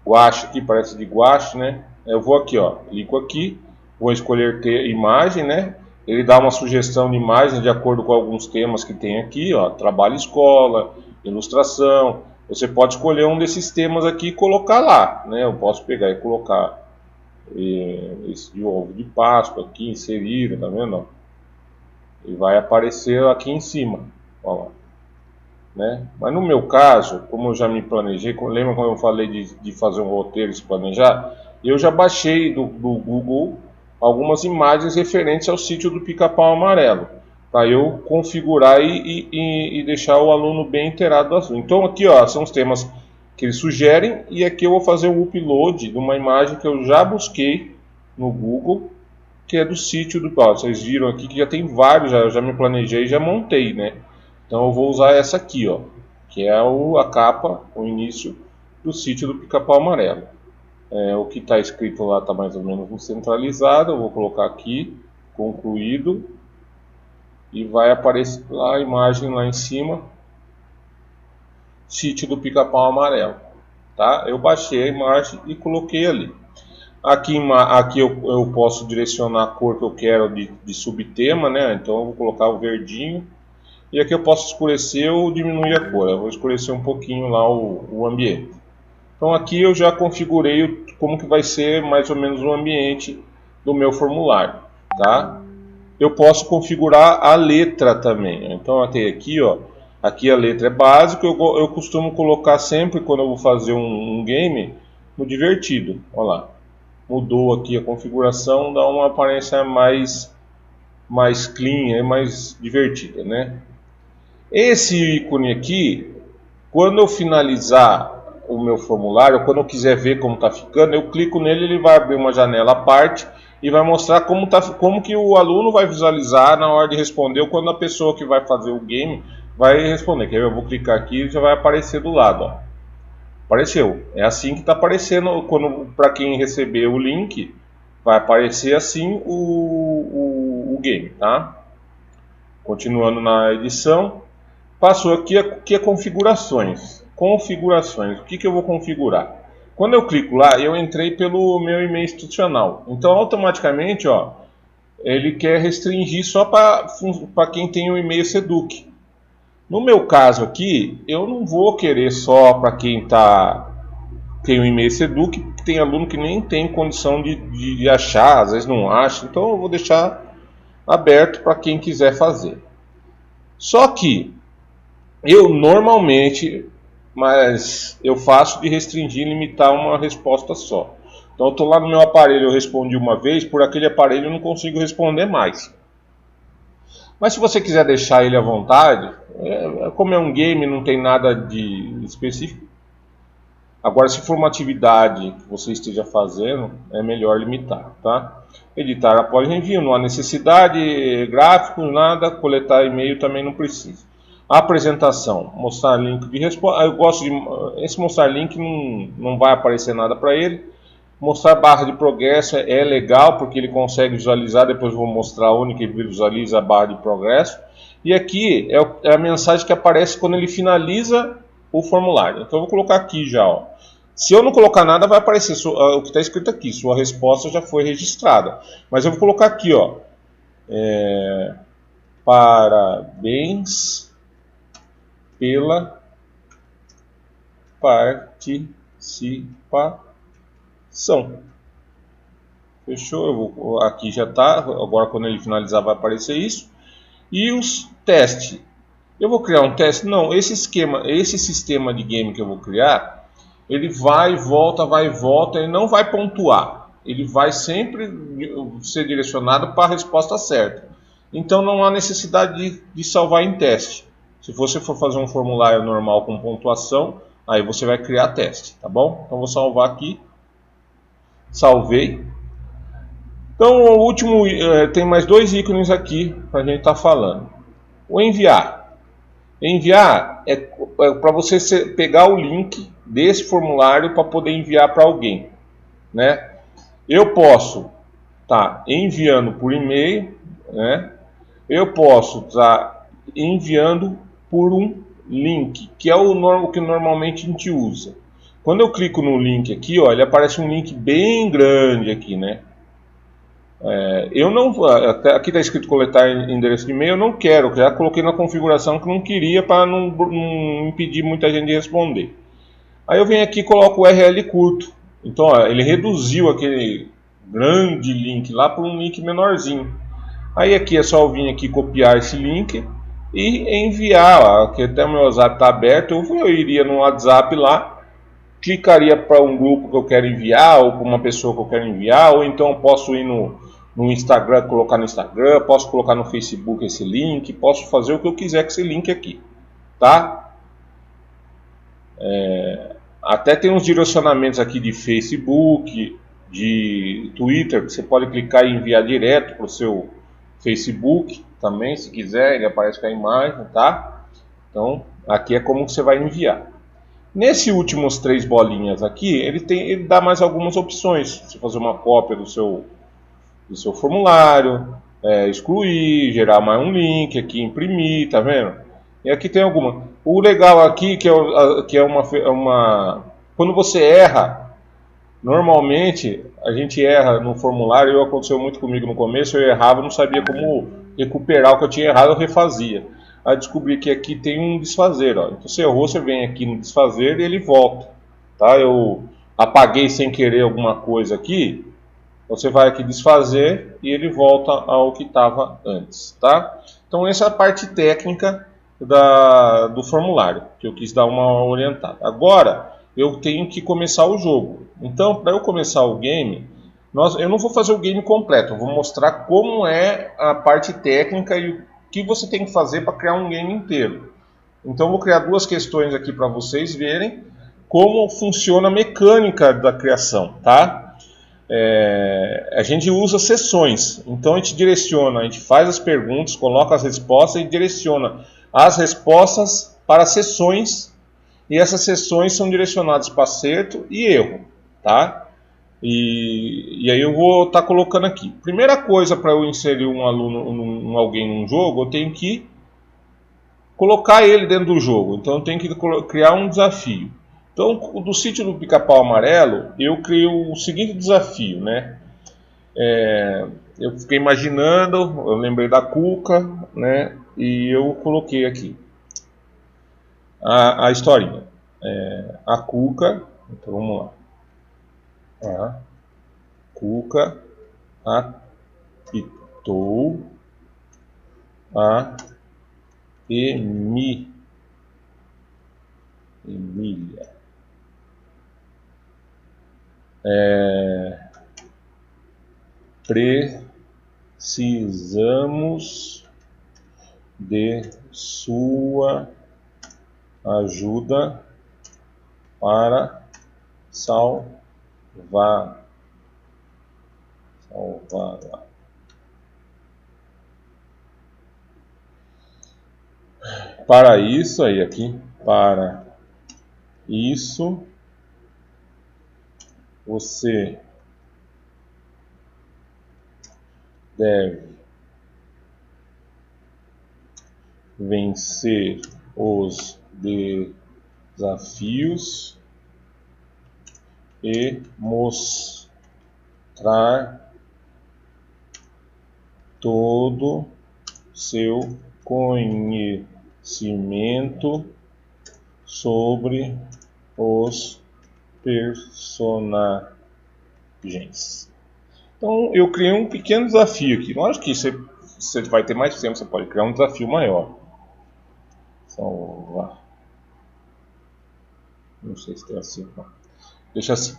S2: guache aqui, parece de guache, né? Eu vou aqui, ó, clico aqui, vou escolher imagem, né? Ele dá uma sugestão de imagem de acordo com alguns temas que tem aqui, ó, trabalho escola, ilustração. Você pode escolher um desses temas aqui e colocar lá, né? Eu posso pegar e colocar esse de ovo de Páscoa aqui inserido, tá vendo? E vai aparecer aqui em cima, ó lá, né? Mas no meu caso, como eu já me planejei, lembra quando eu falei de fazer um roteiro e se planejar? Eu já baixei do Google algumas imagens referentes ao sítio do Pica-Pau Amarelo, para eu configurar e deixar o aluno bem inteirado do assunto. Então aqui, ó, são os temas que eles sugerem, e aqui eu vou fazer um upload de uma imagem que eu já busquei no Google, que é do sítio do Pica-Pau. Vocês viram aqui que já tem vários, eu já me planejei e já montei, né? Então eu vou usar essa aqui, ó, que é a capa, o início do sítio do Pica-Pau Amarelo. O que está escrito lá está mais ou menos centralizado. Eu vou colocar aqui, concluído, e vai aparecer lá a imagem lá em cima, sítio do Pica-Pau Amarelo, tá? Eu baixei a imagem e coloquei ali. Aqui eu posso direcionar a cor que eu quero de subtema, né? Então eu vou colocar o verdinho. E aqui eu posso escurecer ou diminuir a cor. Eu vou escurecer um pouquinho lá o ambiente. Então aqui eu já configurei como que vai ser mais ou menos o ambiente do meu formulário, tá? Eu posso configurar a letra também. Então até aqui, ó, aqui a letra é básica. Eu costumo colocar sempre quando eu vou fazer um game no divertido. Olha lá, mudou aqui a configuração, dá uma aparência mais clean, mais divertida, né? Esse ícone aqui, quando eu finalizar o meu formulário, quando eu quiser ver como está ficando, eu clico nele, ele vai abrir uma janela à parte e vai mostrar como que o aluno vai visualizar na hora de responder, ou quando a pessoa que vai fazer o game vai responder. Eu vou clicar aqui e já vai aparecer do lado, ó. Apareceu. É assim que está aparecendo, para quem receber o link, vai aparecer assim o game, tá? Continuando na edição. Passou aqui a configurações. Configurações. O que eu vou configurar? Quando eu clico lá, eu entrei pelo meu e-mail institucional. Então, automaticamente, ó, ele quer restringir só para quem tem o e-mail Seduc. No meu caso aqui, eu não vou querer só para quem tem o e-mail Seduc, porque tem aluno que nem tem condição de achar, às vezes não acha. Então, eu vou deixar aberto para quem quiser fazer. Só que eu normalmente, mas eu faço de restringir e limitar uma resposta só. Então eu estou lá no meu aparelho, eu respondi uma vez, por aquele aparelho eu não consigo responder mais. Mas se você quiser deixar ele à vontade, como é um game, não tem nada de específico. Agora, se for uma atividade que você esteja fazendo, é melhor limitar, tá? Editar após envio, não há necessidade, gráficos, nada, coletar e-mail também não precisa. Apresentação, mostrar link de resposta. Eu gosto de esse mostrar link, não vai aparecer nada para ele. Mostrar barra de progresso é legal porque ele consegue visualizar. Depois eu vou mostrar onde que ele visualiza a barra de progresso. E aqui é a mensagem que aparece quando ele finaliza o formulário. Então eu vou colocar aqui já, ó. Se eu não colocar nada, vai aparecer o que está escrito aqui. Sua resposta já foi registrada. Mas eu vou colocar aqui, ó. Parabéns pela participação. Fechou? Aqui já está. Agora, quando ele finalizar, vai aparecer isso. E os testes. Eu vou criar um teste? Não, esse sistema de game que eu vou criar, ele vai e volta, ele não vai pontuar. Ele vai sempre ser direcionado para a resposta certa. Então não há necessidade de salvar em teste. Se você for fazer um formulário normal com pontuação, aí você vai criar teste, tá bom? Então vou salvar aqui. Salvei. Então o último, tem mais dois ícones aqui para a gente estar falando. O enviar. Enviar é para você pegar o link desse formulário para poder enviar para alguém, né? Eu posso estar enviando por e-mail, né? Eu posso estar enviando por um link, que é o que normalmente a gente usa. Quando eu clico no link aqui, ó, ele aparece um link bem grande aqui, né? Eu não, aqui está escrito coletar endereço de e-mail, eu não quero, já coloquei na configuração que não queria para não impedir muita gente de responder. Aí eu venho aqui e coloco o URL curto. Então ó, ele reduziu aquele grande link lá para um link menorzinho. Aí aqui é só eu vir aqui copiar esse link e enviar. Ó, aqui até o meu WhatsApp está aberto, eu iria no WhatsApp lá, clicaria para um grupo que eu quero enviar, ou para uma pessoa que eu quero enviar, ou então eu posso ir no Instagram, colocar no Instagram, posso colocar no Facebook esse link, posso fazer o que eu quiser com esse link aqui, tá? Até tem uns direcionamentos aqui de Facebook, de Twitter, que você pode clicar e enviar direto para o seu Facebook também, se quiser, ele aparece com a imagem, tá? Então, aqui é como você vai enviar. Nesse últimos três bolinhas aqui, ele dá mais algumas opções. Você fazer uma cópia do seu formulário, excluir, gerar mais um link aqui, imprimir, tá vendo? E aqui tem alguma. O legal aqui que é uma quando você erra, normalmente a gente erra no formulário. Aconteceu muito comigo no começo, eu errava, não sabia como recuperar o que eu tinha errado, eu refazia. Aí descobri que aqui tem um desfazer, ó. Então você errou, você vem aqui no desfazer e ele volta, tá? Eu apaguei sem querer alguma coisa aqui, você vai aqui desfazer e ele volta ao que estava antes, tá? Então essa é a parte técnica do formulário, que eu quis dar uma orientada. Agora eu tenho que começar o jogo. Então, para eu começar o game, eu não vou fazer o game completo, eu vou mostrar como é a parte técnica e o que você tem que fazer para criar um game inteiro. Então eu vou criar duas questões aqui para vocês verem como funciona a mecânica da criação, tá? A gente usa sessões, então a gente direciona, a gente faz as perguntas, coloca as respostas e direciona as respostas para sessões, e essas sessões são direcionadas para acerto e erro, tá? E aí eu vou estar colocando aqui. Primeira coisa, para eu inserir um aluno, alguém num jogo, eu tenho que colocar ele dentro do jogo. Então eu tenho que criar um desafio. Então, do sítio do Pica-Pau Amarelo, eu criei o seguinte desafio, né? Eu fiquei imaginando, eu lembrei da Cuca, né? E eu coloquei aqui a historinha. A Cuca, então vamos lá. A Cuca apitou a Emília. Precisamos de sua ajuda para salvá-la. Para isso, para isso, você deve vencer os desafios e mostrar todo seu conhecimento sobre os personagens. Então eu criei um pequeno desafio aqui. Lógico que você vai ter mais tempo, você pode criar um desafio maior. Salvar. Não sei se tem assim. Não. Deixa assim.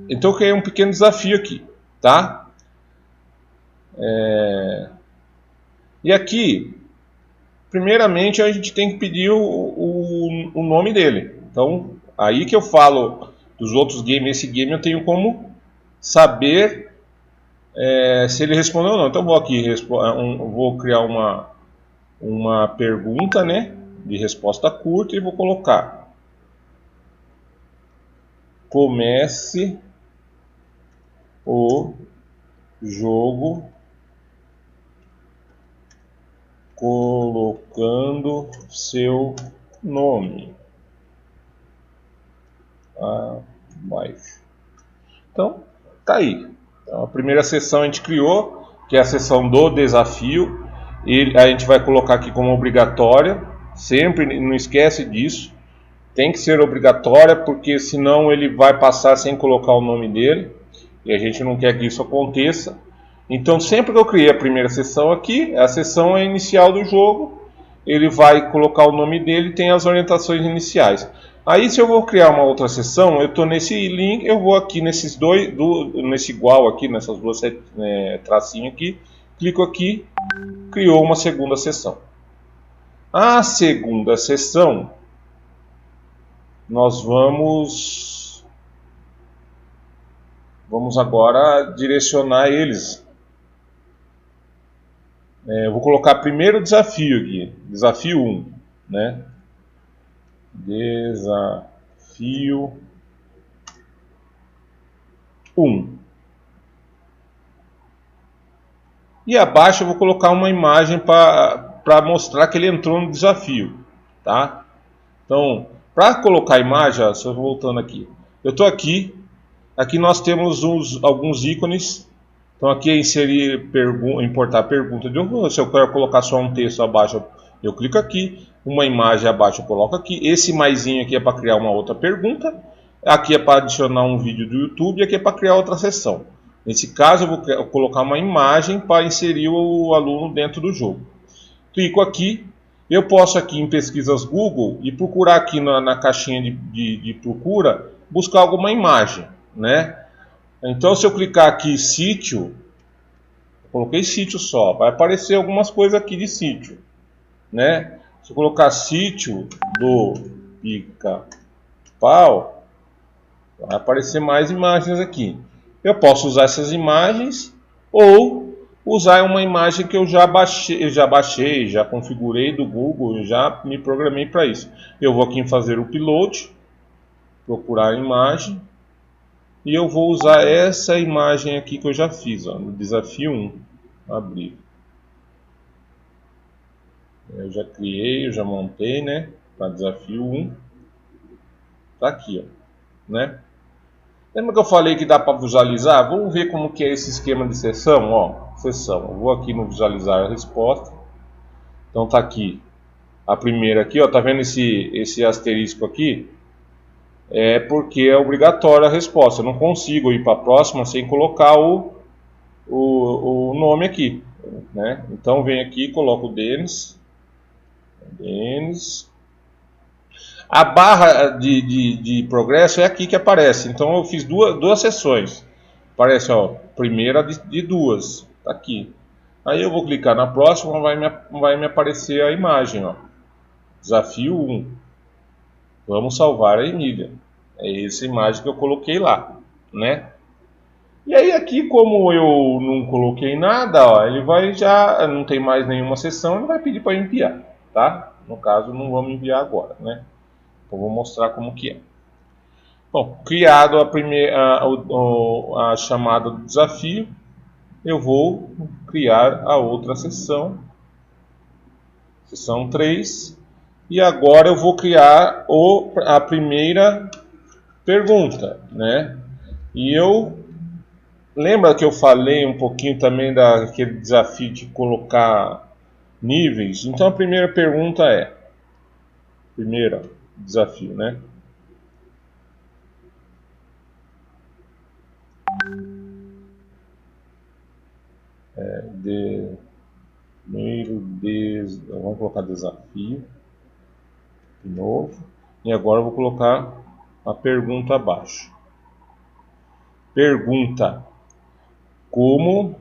S2: Então eu criei um pequeno desafio aqui, tá? E aqui, primeiramente a gente tem que pedir o nome dele. Então, aí que eu falo dos outros games, esse game eu tenho como saber se ele respondeu ou não. Então vou criar uma pergunta, né, de resposta curta e vou colocar: comece o jogo colocando seu nome abaixo. Então, tá aí. Então, a primeira sessão a gente criou, que é a sessão do desafio. A gente vai colocar aqui como obrigatória. Sempre não esquece disso. Tem que ser obrigatória, porque senão ele vai passar sem colocar o nome dele. E a gente não quer que isso aconteça. Então, sempre que eu criei a primeira sessão aqui, a sessão inicial do jogo, ele vai colocar o nome dele e tem as orientações iniciais. Aí, se eu vou criar uma outra sessão, eu estou nesse link, eu vou aqui nesses nesse igual aqui, nessas duas tracinhos aqui, clico aqui, criou uma segunda sessão. A segunda sessão, nós vamos agora direcionar eles. Eu vou colocar primeiro desafio aqui, desafio 1, né? Desafio 1. E abaixo eu vou colocar uma imagem para mostrar que ele entrou no desafio, tá? Então, para colocar a imagem, só voltando aqui, eu estou aqui nós temos alguns ícones. Então aqui é inserir, importar pergunta de um. Se eu quero colocar só um texto abaixo, eu clico aqui. Uma imagem abaixo eu coloco aqui. Esse maisinho aqui é para criar uma outra pergunta. Aqui é para adicionar um vídeo do YouTube. E aqui é para criar outra sessão. Nesse caso eu vou colocar uma imagem para inserir o aluno dentro do jogo. Clico aqui. Eu posso aqui em pesquisas Google e procurar aqui na caixinha de procura, buscar alguma imagem, né? Então, se eu clicar aqui sítio, eu coloquei sítio só, vai aparecer algumas coisas aqui de sítio, né? Se eu colocar sítio do Pica-Pau, vai aparecer mais imagens aqui. Eu posso usar essas imagens ou usar uma imagem que eu já baixei, já configurei do Google, já me programei para isso. Eu vou aqui em fazer o upload, procurar a imagem. E eu vou usar essa imagem aqui que eu já fiz, ó, no desafio 1. Abrir. Eu já criei, eu já montei, né? para desafio 1. Tá aqui, ó, né? Lembra que eu falei que dá para visualizar? Vamos ver como que é esse esquema de sessão, ó. Sessão. Eu vou aqui no visualizar a resposta. Então tá aqui. A primeira aqui, ó, tá vendo esse asterisco aqui? É porque é obrigatória a resposta. Eu não consigo ir para a próxima sem colocar o nome aqui, né? Então vem aqui, coloco o Denis. A barra de progresso é aqui que aparece. Então eu fiz duas sessões. Aparece, ó, primeira de duas. Tá aqui. Aí eu vou clicar na próxima, vai me aparecer a imagem, ó. Desafio 1. Vamos salvar a Emília. É essa imagem que eu coloquei lá, né? E aí aqui, como eu não coloquei nada, ó, ele vai já, não tem mais nenhuma sessão, ele vai pedir para enviar, tá? No caso, não vamos enviar agora, né? Então vou mostrar como que é. Bom, criado a chamada do desafio, eu vou criar a outra sessão, sessão 3, e agora eu vou criar a primeira pergunta, né? E lembra que eu falei um pouquinho também daquele desafio de colocar níveis? Então a primeira pergunta é, primeiro desafio, né? Vamos colocar desafio de novo. E agora eu vou colocar a pergunta abaixo. Pergunta: Como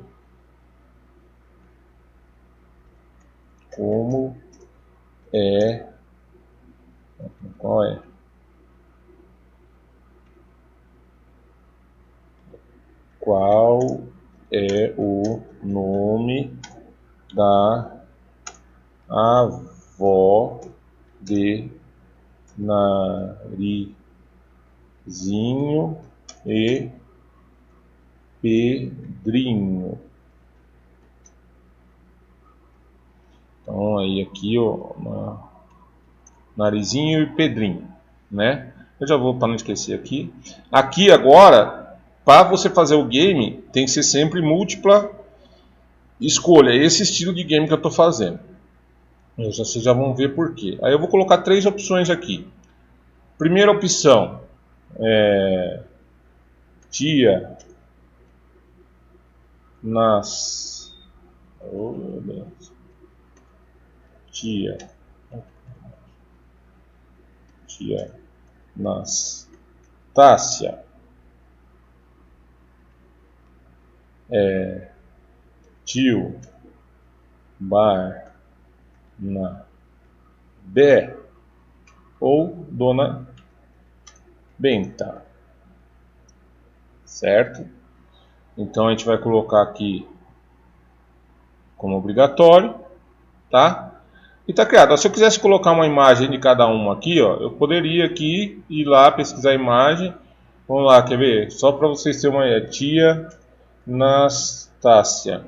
S2: é? Qual é? Qual é o nome da avó de Narizinho e Pedrinho? Então aí aqui, ó, Narizinho e Pedrinho, né? Eu já vou, para não esquecer aqui. Aqui agora, para você fazer o game, tem que ser sempre múltipla escolha. Esse estilo de game que eu estou fazendo. Vocês já vão ver por quê. Aí eu vou colocar 3 opções aqui. Primeira opção é tia nas tia Nastácia tio Barnabé ou Dona Benta, certo? Então a gente vai colocar aqui como obrigatório, tá? E tá criado. Se eu quisesse colocar uma imagem de cada uma aqui, ó, eu poderia aqui ir lá pesquisar a imagem. Vamos lá, quer ver? Só para vocês terem uma ideia. Tia Nastácia,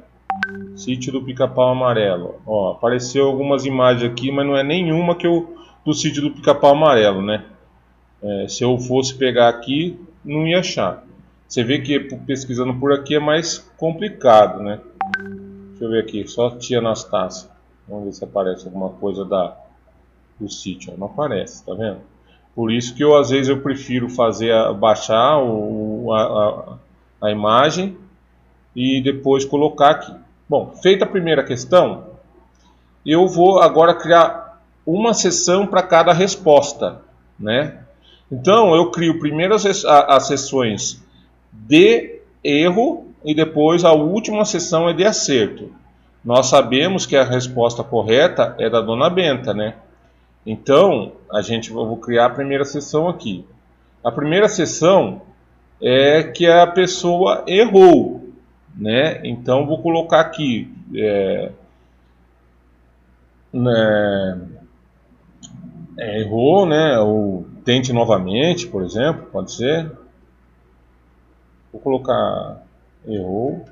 S2: sítio do Pica-Pau Amarelo. Ó, apareceu algumas imagens aqui, mas não é nenhuma do sítio do Pica-Pau Amarelo, né? Se eu fosse pegar aqui, não ia achar. Você vê que pesquisando por aqui é mais complicado, né? Deixa eu ver aqui, só tia Nastácia. Vamos ver se aparece alguma coisa do sítio. Não aparece, tá vendo? Por isso que às vezes eu prefiro baixar a imagem e depois colocar aqui. Bom, feita a primeira questão, eu vou agora criar uma seção para cada resposta, né? Então eu crio primeiro as sessões de erro e depois a última sessão é de acerto. Nós sabemos que a resposta correta é da Dona Benta, né? Então, eu vou criar a primeira sessão aqui. A primeira sessão é que a pessoa errou, né? Então, vou colocar aqui errou, né? Ou tente novamente, por exemplo, pode ser. Vou colocar errou.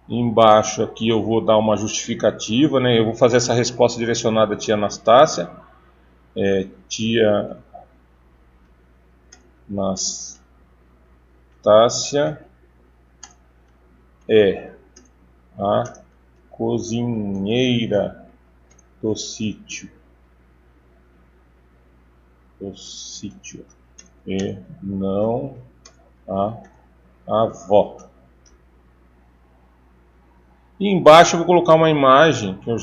S2: Embaixo aqui eu vou dar uma justificativa, né? Eu vou fazer essa resposta direcionada à tia Anastácia. Tia Anastácia é a cozinheira do sítio. E não a avó. E embaixo eu vou colocar uma imagem que eu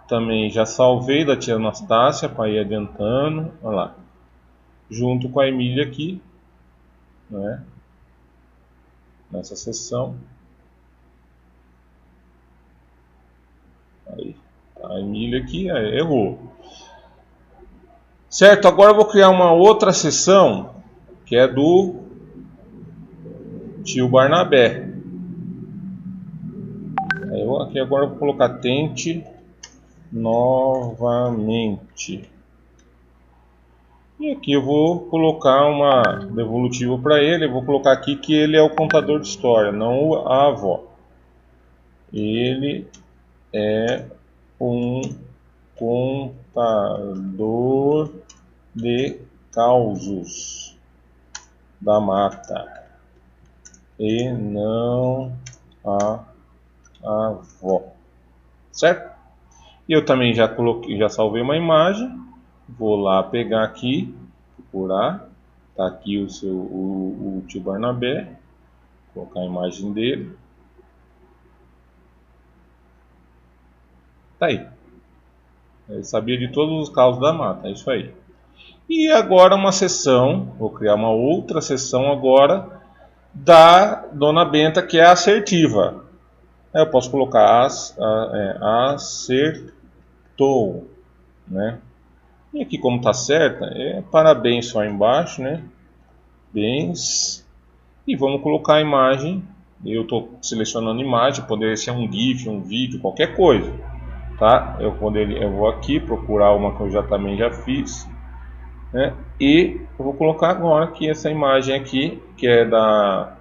S2: também já salvei da tia Anastácia para ir adiantando, olha lá, junto com a Emília aqui, né? Nessa seção. Aí, a Emília aqui, errou. Certo, agora eu vou criar uma outra seção que é do tio Barnabé. Aqui agora eu vou colocar tente novamente. E aqui eu vou colocar uma devolutiva para ele. Eu vou colocar aqui que ele é o contador de história, não a avó. Ele é um contador de causos da mata e não a avó, certo? E eu também já salvei uma imagem. Vou lá pegar aqui, procurar, tá aqui o tio Barnabé, colocar a imagem dele, tá aí. Ele sabia de todos os causos da mata, é isso aí. E agora uma seção, vou criar uma outra seção agora da Dona Benta, que é assertiva. Eu posso colocar acertou, né? E aqui como está certa, parabéns só embaixo, né? Bens. E vamos colocar a imagem. Eu estou selecionando imagem, poderia ser um GIF, um vídeo, qualquer coisa, tá? Eu vou aqui procurar uma que eu também já fiz, né? E eu vou colocar agora aqui essa imagem aqui, que é da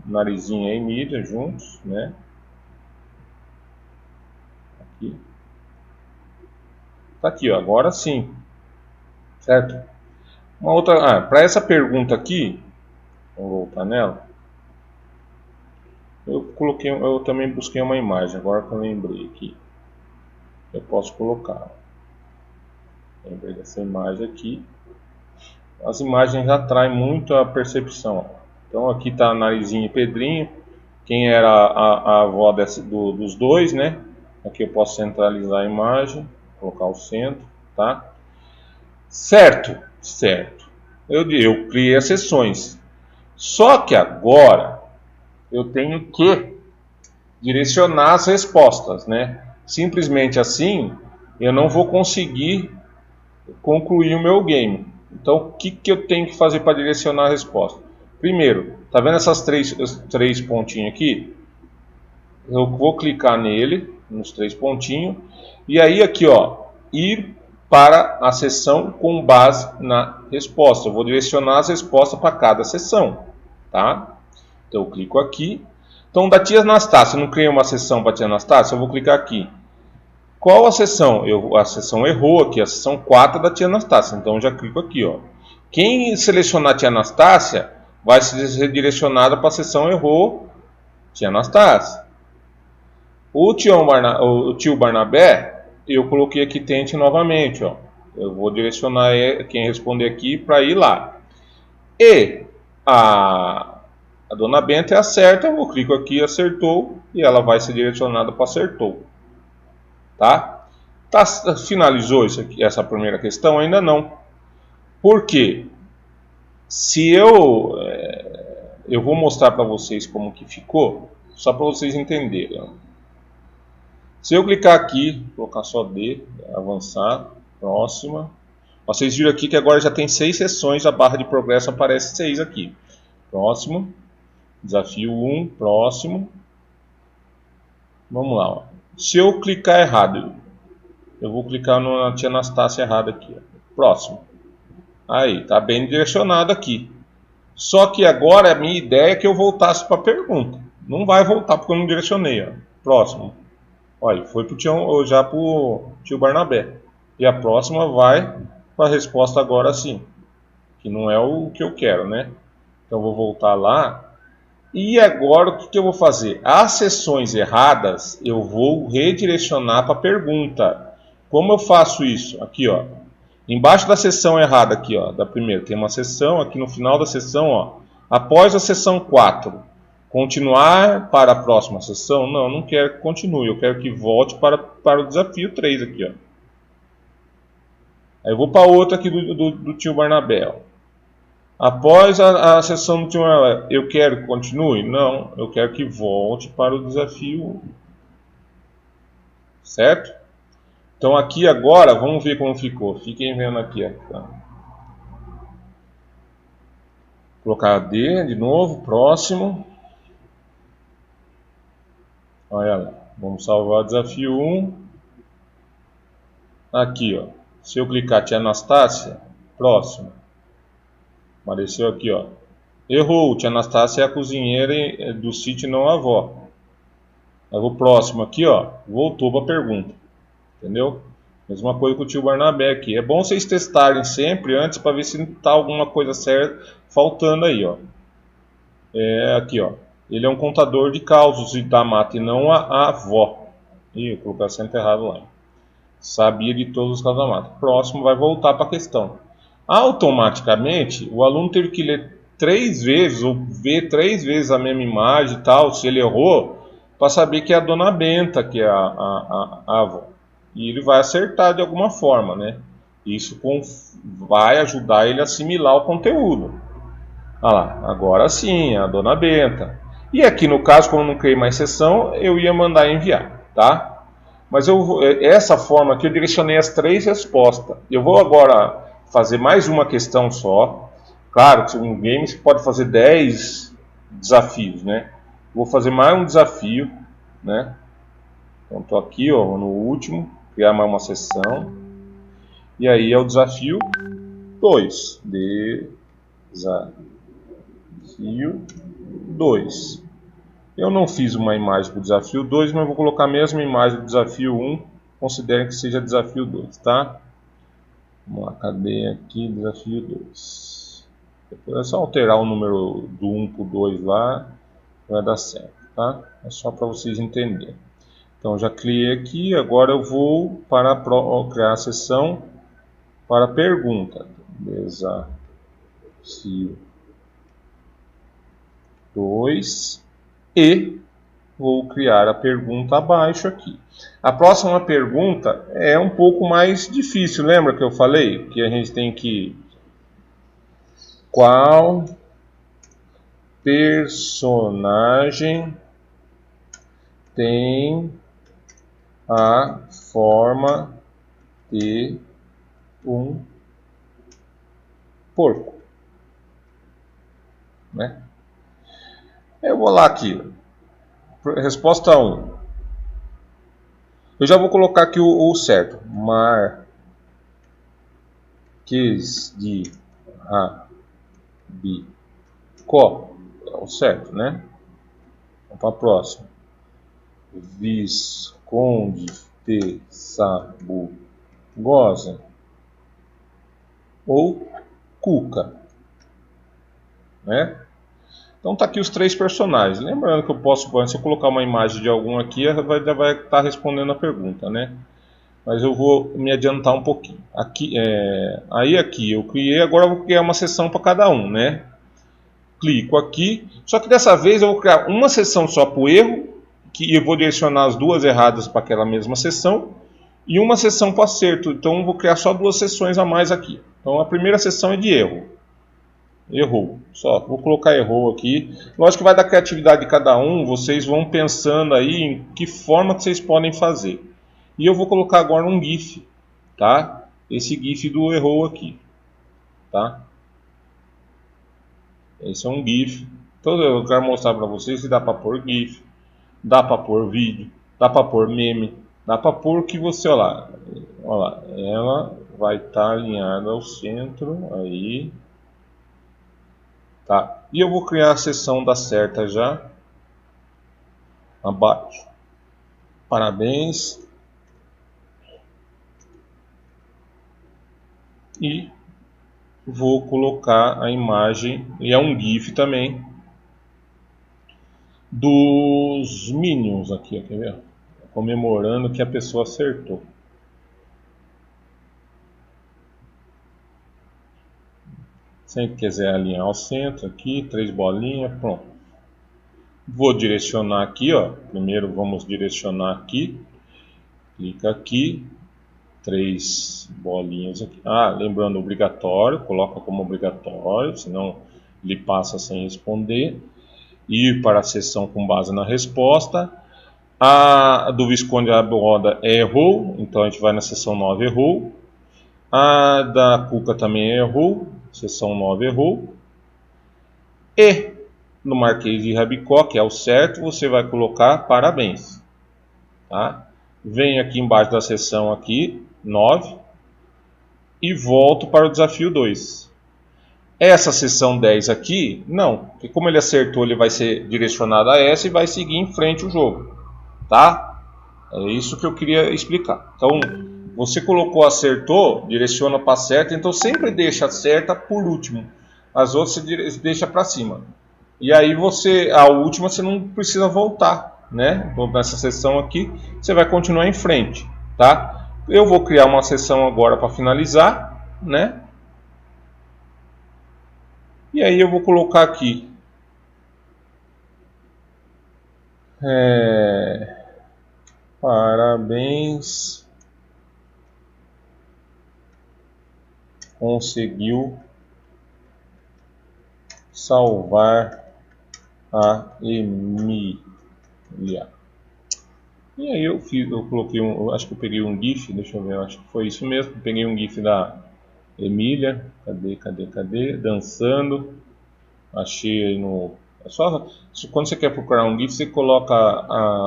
S2: Narizinha e Emília juntos, né? Aqui. Tá aqui, ó, agora sim, certo? Uma outra, para essa pergunta aqui, vamos voltar nela. Eu também busquei uma imagem, agora que eu lembrei aqui. Eu posso colocar. Lembrei dessa imagem aqui. As imagens atraem muito a percepção. Então aqui está Narizinho e Pedrinho. Quem era a avó dos dois, né? Aqui eu posso centralizar a imagem, colocar o centro, tá? Certo. Eu criei as seções. Só que agora eu tenho que direcionar as respostas, né? Simplesmente assim eu não vou conseguir concluir o meu game. Então o que eu tenho que fazer para direcionar a resposta? Primeiro, tá vendo essas três pontinhos aqui? Eu vou clicar nele, nos 3 pontinhos, e aí aqui, ó, ir para a seção com base na resposta. Eu vou direcionar as respostas para cada seção, tá? Então eu clico aqui. Então da tia Anastácia, eu não criei uma seção para a tia Anastácia, eu vou clicar aqui. Qual a seção? A seção errou aqui, a seção 4 da tia Anastácia. Então eu já clico aqui, ó. Quem selecionar a tia Anastácia vai ser direcionada para a seção errou, tia Anastácia. O tio Barnabé, eu coloquei aqui tente novamente, ó. Eu vou direcionar quem responder aqui para ir lá. E a Dona Benta acerta, eu clico aqui, acertou, e ela vai ser direcionada para acertou. Tá? Finalizou isso aqui, essa primeira questão? Ainda não. Por quê? Se eu vou mostrar para vocês como que ficou, só para vocês entenderem. Se eu clicar aqui, colocar só D, avançar, próxima. Vocês viram aqui que agora já tem 6 sessões, a barra de progresso aparece 6 aqui. Próximo, desafio 1, próximo. Vamos lá, ó. Se eu clicar errado, eu vou clicar na tia Anastácia errado aqui, ó. Próximo. Aí, tá bem direcionado aqui. Só que agora a minha ideia é que eu voltasse para a pergunta. Não vai voltar porque eu não direcionei. Ó. Próximo. Olha, foi já para o tio Barnabé. E a próxima vai para a resposta agora sim. Que não é o que eu quero, né? Então eu vou voltar lá. E agora o que eu vou fazer? As sessões erradas eu vou redirecionar para a pergunta. Como eu faço isso? Aqui, ó. Embaixo da sessão errada aqui, ó, da primeira, tem uma sessão, aqui no final da sessão, ó, após a sessão 4, continuar para a próxima sessão? Não, não quero que continue, eu quero que volte para o desafio 3 aqui, ó. Aí eu vou para outra aqui do tio Barnabé, ó. Após a sessão do tio Barnabé, eu quero que continue? Não, eu quero que volte para o desafio 1. Certo? Então aqui agora, vamos ver como ficou. Fiquem vendo aqui, ó. Colocar D de novo, próximo. Olha lá, vamos salvar o desafio 1. Aqui, ó. Se eu clicar Tia Anastácia, próximo. Apareceu aqui, ó. Errou, Tia Anastácia é a cozinheira do sítio, não a avó. Eu vou próximo aqui, ó. Voltou para a pergunta. Entendeu? Mesma coisa com o tio Barnabé aqui. É bom vocês testarem sempre antes para ver se está alguma coisa certa faltando aí, ó. Aqui, ó. Ele é um contador de causos da mata e não a avó. Ih, eu coloquei acento errado lá. Sabia de todos os causos da mata. Próximo vai voltar para a questão. Automaticamente, o aluno teve que ler 3 vezes ou ver 3 vezes a mesma imagem e tal, se ele errou, para saber que é a dona Benta, que é a avó. E ele vai acertar de alguma forma, né? Isso vai ajudar ele a assimilar o conteúdo. Olha lá, agora sim, a dona Benta. E aqui no caso, como eu não criei mais sessão, eu ia mandar enviar, tá? Mas essa forma aqui eu direcionei as 3 respostas. Eu vou agora fazer mais uma questão só. Claro que um game você pode fazer 10 desafios, né? Vou fazer mais um desafio, né? Então estou aqui, ó, no último, criar mais uma sessão. E aí é o desafio 2. Desafio 2. Eu não fiz uma imagem para o desafio 2, mas vou colocar a mesma imagem do desafio 1. Considerem que seja desafio 2, tá? Vamos lá, cadê aqui desafio 2? Depois é só alterar o número do 1 para o 2 lá, vai dar certo, tá? É só para vocês entenderem. Então já criei aqui, agora eu vou criar a sessão para a pergunta. Desafio 2 e vou criar a pergunta abaixo aqui. A próxima pergunta é um pouco mais difícil, lembra que eu falei? Que a gente tem que... Qual personagem tem a forma de um porco? Né? Eu vou lá aqui. Resposta 1. Eu já vou colocar aqui o certo. Marques de Rabicó. É o certo, né? Vamos para a próxima. Visconde de Sabugosa. Ou Cuca. Né? Então tá aqui os 3 personagens. Lembrando que eu posso, se eu colocar uma imagem de algum aqui, já vai estar respondendo a pergunta, né? Mas eu vou me adiantar um pouquinho. Aqui eu criei, agora eu vou criar uma sessão para cada um, né? Clico aqui, só que dessa vez eu vou criar uma sessão só para o erro, que eu vou direcionar as 2 erradas para aquela mesma sessão, e uma sessão para o acerto. Então eu vou criar só 2 sessões a mais aqui. Então a primeira sessão é de erro. Errou. Só vou colocar errou aqui. Lógico que vai da criatividade de cada um. Vocês vão pensando aí em que forma que vocês podem fazer. E eu vou colocar agora um GIF, tá? Esse GIF do errou aqui, tá? Esse é um GIF. Então eu quero mostrar para vocês que dá para pôr GIF, dá para pôr vídeo, dá para pôr meme, dá para pôr o que você, olha lá, ela vai estar alinhada ao centro aí. Tá. E eu vou criar a sessão da certa já. abaixo. Parabéns. E vou colocar a imagem, e é um GIF também, dos Minions aqui, quer ver? Comemorando que a pessoa acertou. Sempre quiser alinhar ao centro aqui, 3 bolinhas, pronto. Vou direcionar aqui, ó. Primeiro vamos direcionar aqui. Clica aqui, 3 bolinhas aqui. Ah, lembrando, obrigatório, coloca como obrigatório, senão ele passa sem responder. Ir para a sessão com base na resposta. A do Visconde Abrolda errou, então a gente vai na sessão 9, errou. A da Cuca também errou, sessão 9 errou. E no Marquês de Rabicó, que é o certo, você vai colocar parabéns. Tá? Vem aqui embaixo da sessão aqui, 9, e volto para o desafio 2. Essa sessão 10 aqui, não, porque como ele acertou, ele vai ser direcionado a essa e vai seguir em frente o jogo. Tá? É isso que eu queria explicar. Então, você colocou acertou, direciona para certa, então sempre deixa a certa por último. As outras você deixa para cima. E aí a última você não precisa voltar, né? Então, nessa sessão aqui, você vai continuar em frente, tá? Eu vou criar uma sessão agora para finalizar, né? E aí eu vou colocar aqui parabéns, conseguiu salvar a Emília. E aí eu coloquei acho que eu peguei um GIF, deixa eu ver, acho que foi isso mesmo, eu peguei um GIF da Emília, cadê, dançando, achei aí no... É só, quando você quer procurar um GIF, você coloca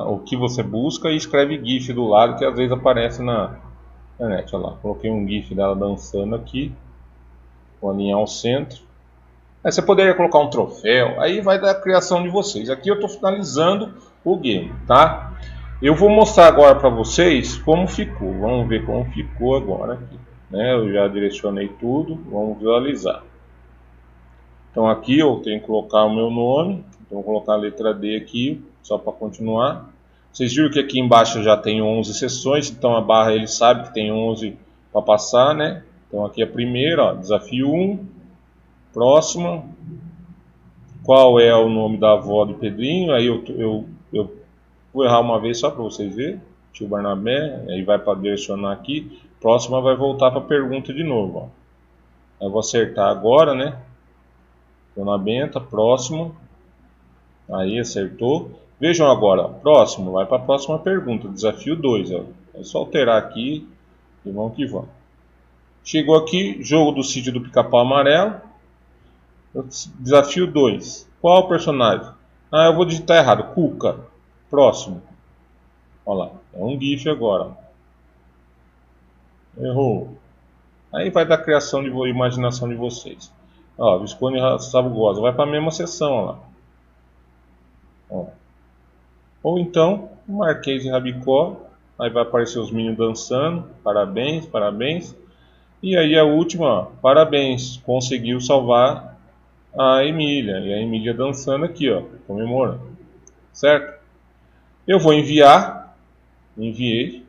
S2: o que você busca e escreve GIF do lado, que às vezes aparece na internet. Olha lá, coloquei um GIF dela dançando aqui, vou alinhar ao centro. Aí você poderia colocar um troféu, aí vai da criação de vocês. Aqui eu estou finalizando o game, tá? Eu vou mostrar agora para vocês como ficou, vamos ver como ficou agora aqui. Né? Eu já direcionei tudo, vamos visualizar. Então aqui eu tenho que colocar o meu nome, então vou colocar a letra D aqui, só para continuar. Vocês viram que aqui embaixo já tem 11 sessões, então a barra ele sabe que tem 11 para passar, né? Então aqui é a primeira, ó, desafio 1, próxima. Qual é o nome da avó do Pedrinho? Aí eu vou errar uma vez só para vocês verem. Tio Barnabé, aí vai para direcionar aqui. Próxima vai voltar para a pergunta de novo, ó. Eu vou acertar agora, né? Dona Benta, próximo. Aí acertou. Vejam agora, próximo, vai para a próxima pergunta, desafio 2. Ó. É só alterar aqui e vamos que vamos. Chegou aqui, jogo do sítio do Pica-Pau Amarelo. Desafio 2. Qual o personagem? Ah, eu vou digitar errado. Cuca. Próximo. Olha lá, é um GIF agora. Errou. Aí vai da criação de imaginação de vocês. Ó, Visconde Sabugosa, vai para a mesma sessão, ó lá. Ó. Ou então, Marquês de Rabicó, aí vai aparecer os meninos dançando, parabéns, parabéns. E aí a última, ó, parabéns, conseguiu salvar a Emília. E a Emília dançando aqui, ó, comemorando. Certo? Eu vou enviar, enviei.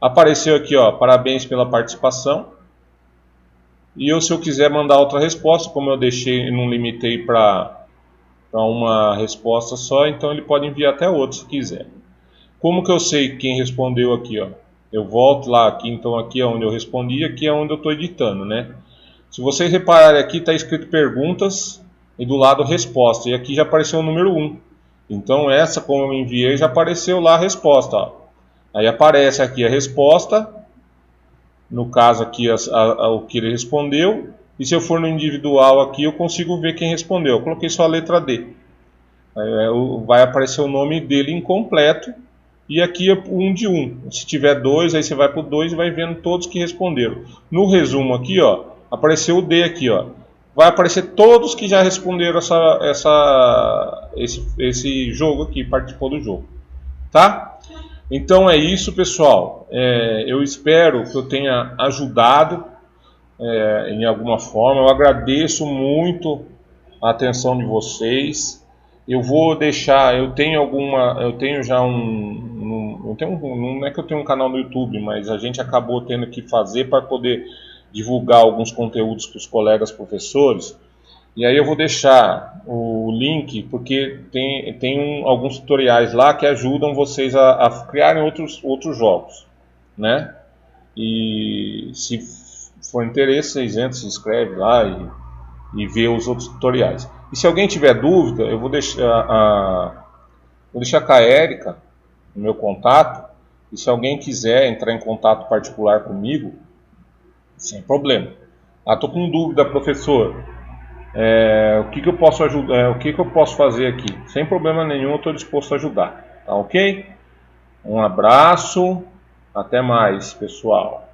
S2: Apareceu aqui, ó, parabéns pela participação. E se eu quiser mandar outra resposta, como eu deixei, não limitei para uma resposta só, então ele pode enviar até outro se quiser. Como que eu sei quem respondeu aqui, ó? Eu volto lá, aqui, então aqui é onde eu respondi, aqui é onde eu estou editando, né? Se vocês repararem aqui, está escrito perguntas e do lado resposta, e aqui já apareceu o número 1. Então essa, como eu enviei, já apareceu lá a resposta, ó. Aí aparece aqui a resposta, no caso aqui o que ele respondeu, e se eu for no individual aqui eu consigo ver quem respondeu. Eu coloquei só a letra D. Vai aparecer o nome dele incompleto, e aqui é 1 de 1. Se tiver 2, aí você vai para o 2 e vai vendo todos que responderam. No resumo aqui, ó, apareceu o D aqui, ó. vai aparecer todos que já responderam esse jogo aqui, participou do jogo, tá? Então é isso, pessoal. Eu espero que eu tenha ajudado em alguma forma. Eu agradeço muito a atenção de vocês. Eu vou deixar, eu tenho já não é que eu tenho um canal no YouTube, mas a gente acabou tendo que fazer para poder divulgar alguns conteúdos para os colegas professores. E aí eu vou deixar o link, porque tem alguns tutoriais lá que ajudam vocês a criarem outros jogos, né? E se for interesse, vocês entram, se inscreve lá e vê os outros tutoriais. E se alguém tiver dúvida, eu vou deixar com a Érica o meu contato. E se alguém quiser entrar em contato particular comigo, sem problema. Estou com dúvida, professor. O que eu posso ajudar? O que eu posso fazer aqui? Sem problema nenhum, eu estou disposto a ajudar. Tá ok? Um abraço. Até mais, pessoal.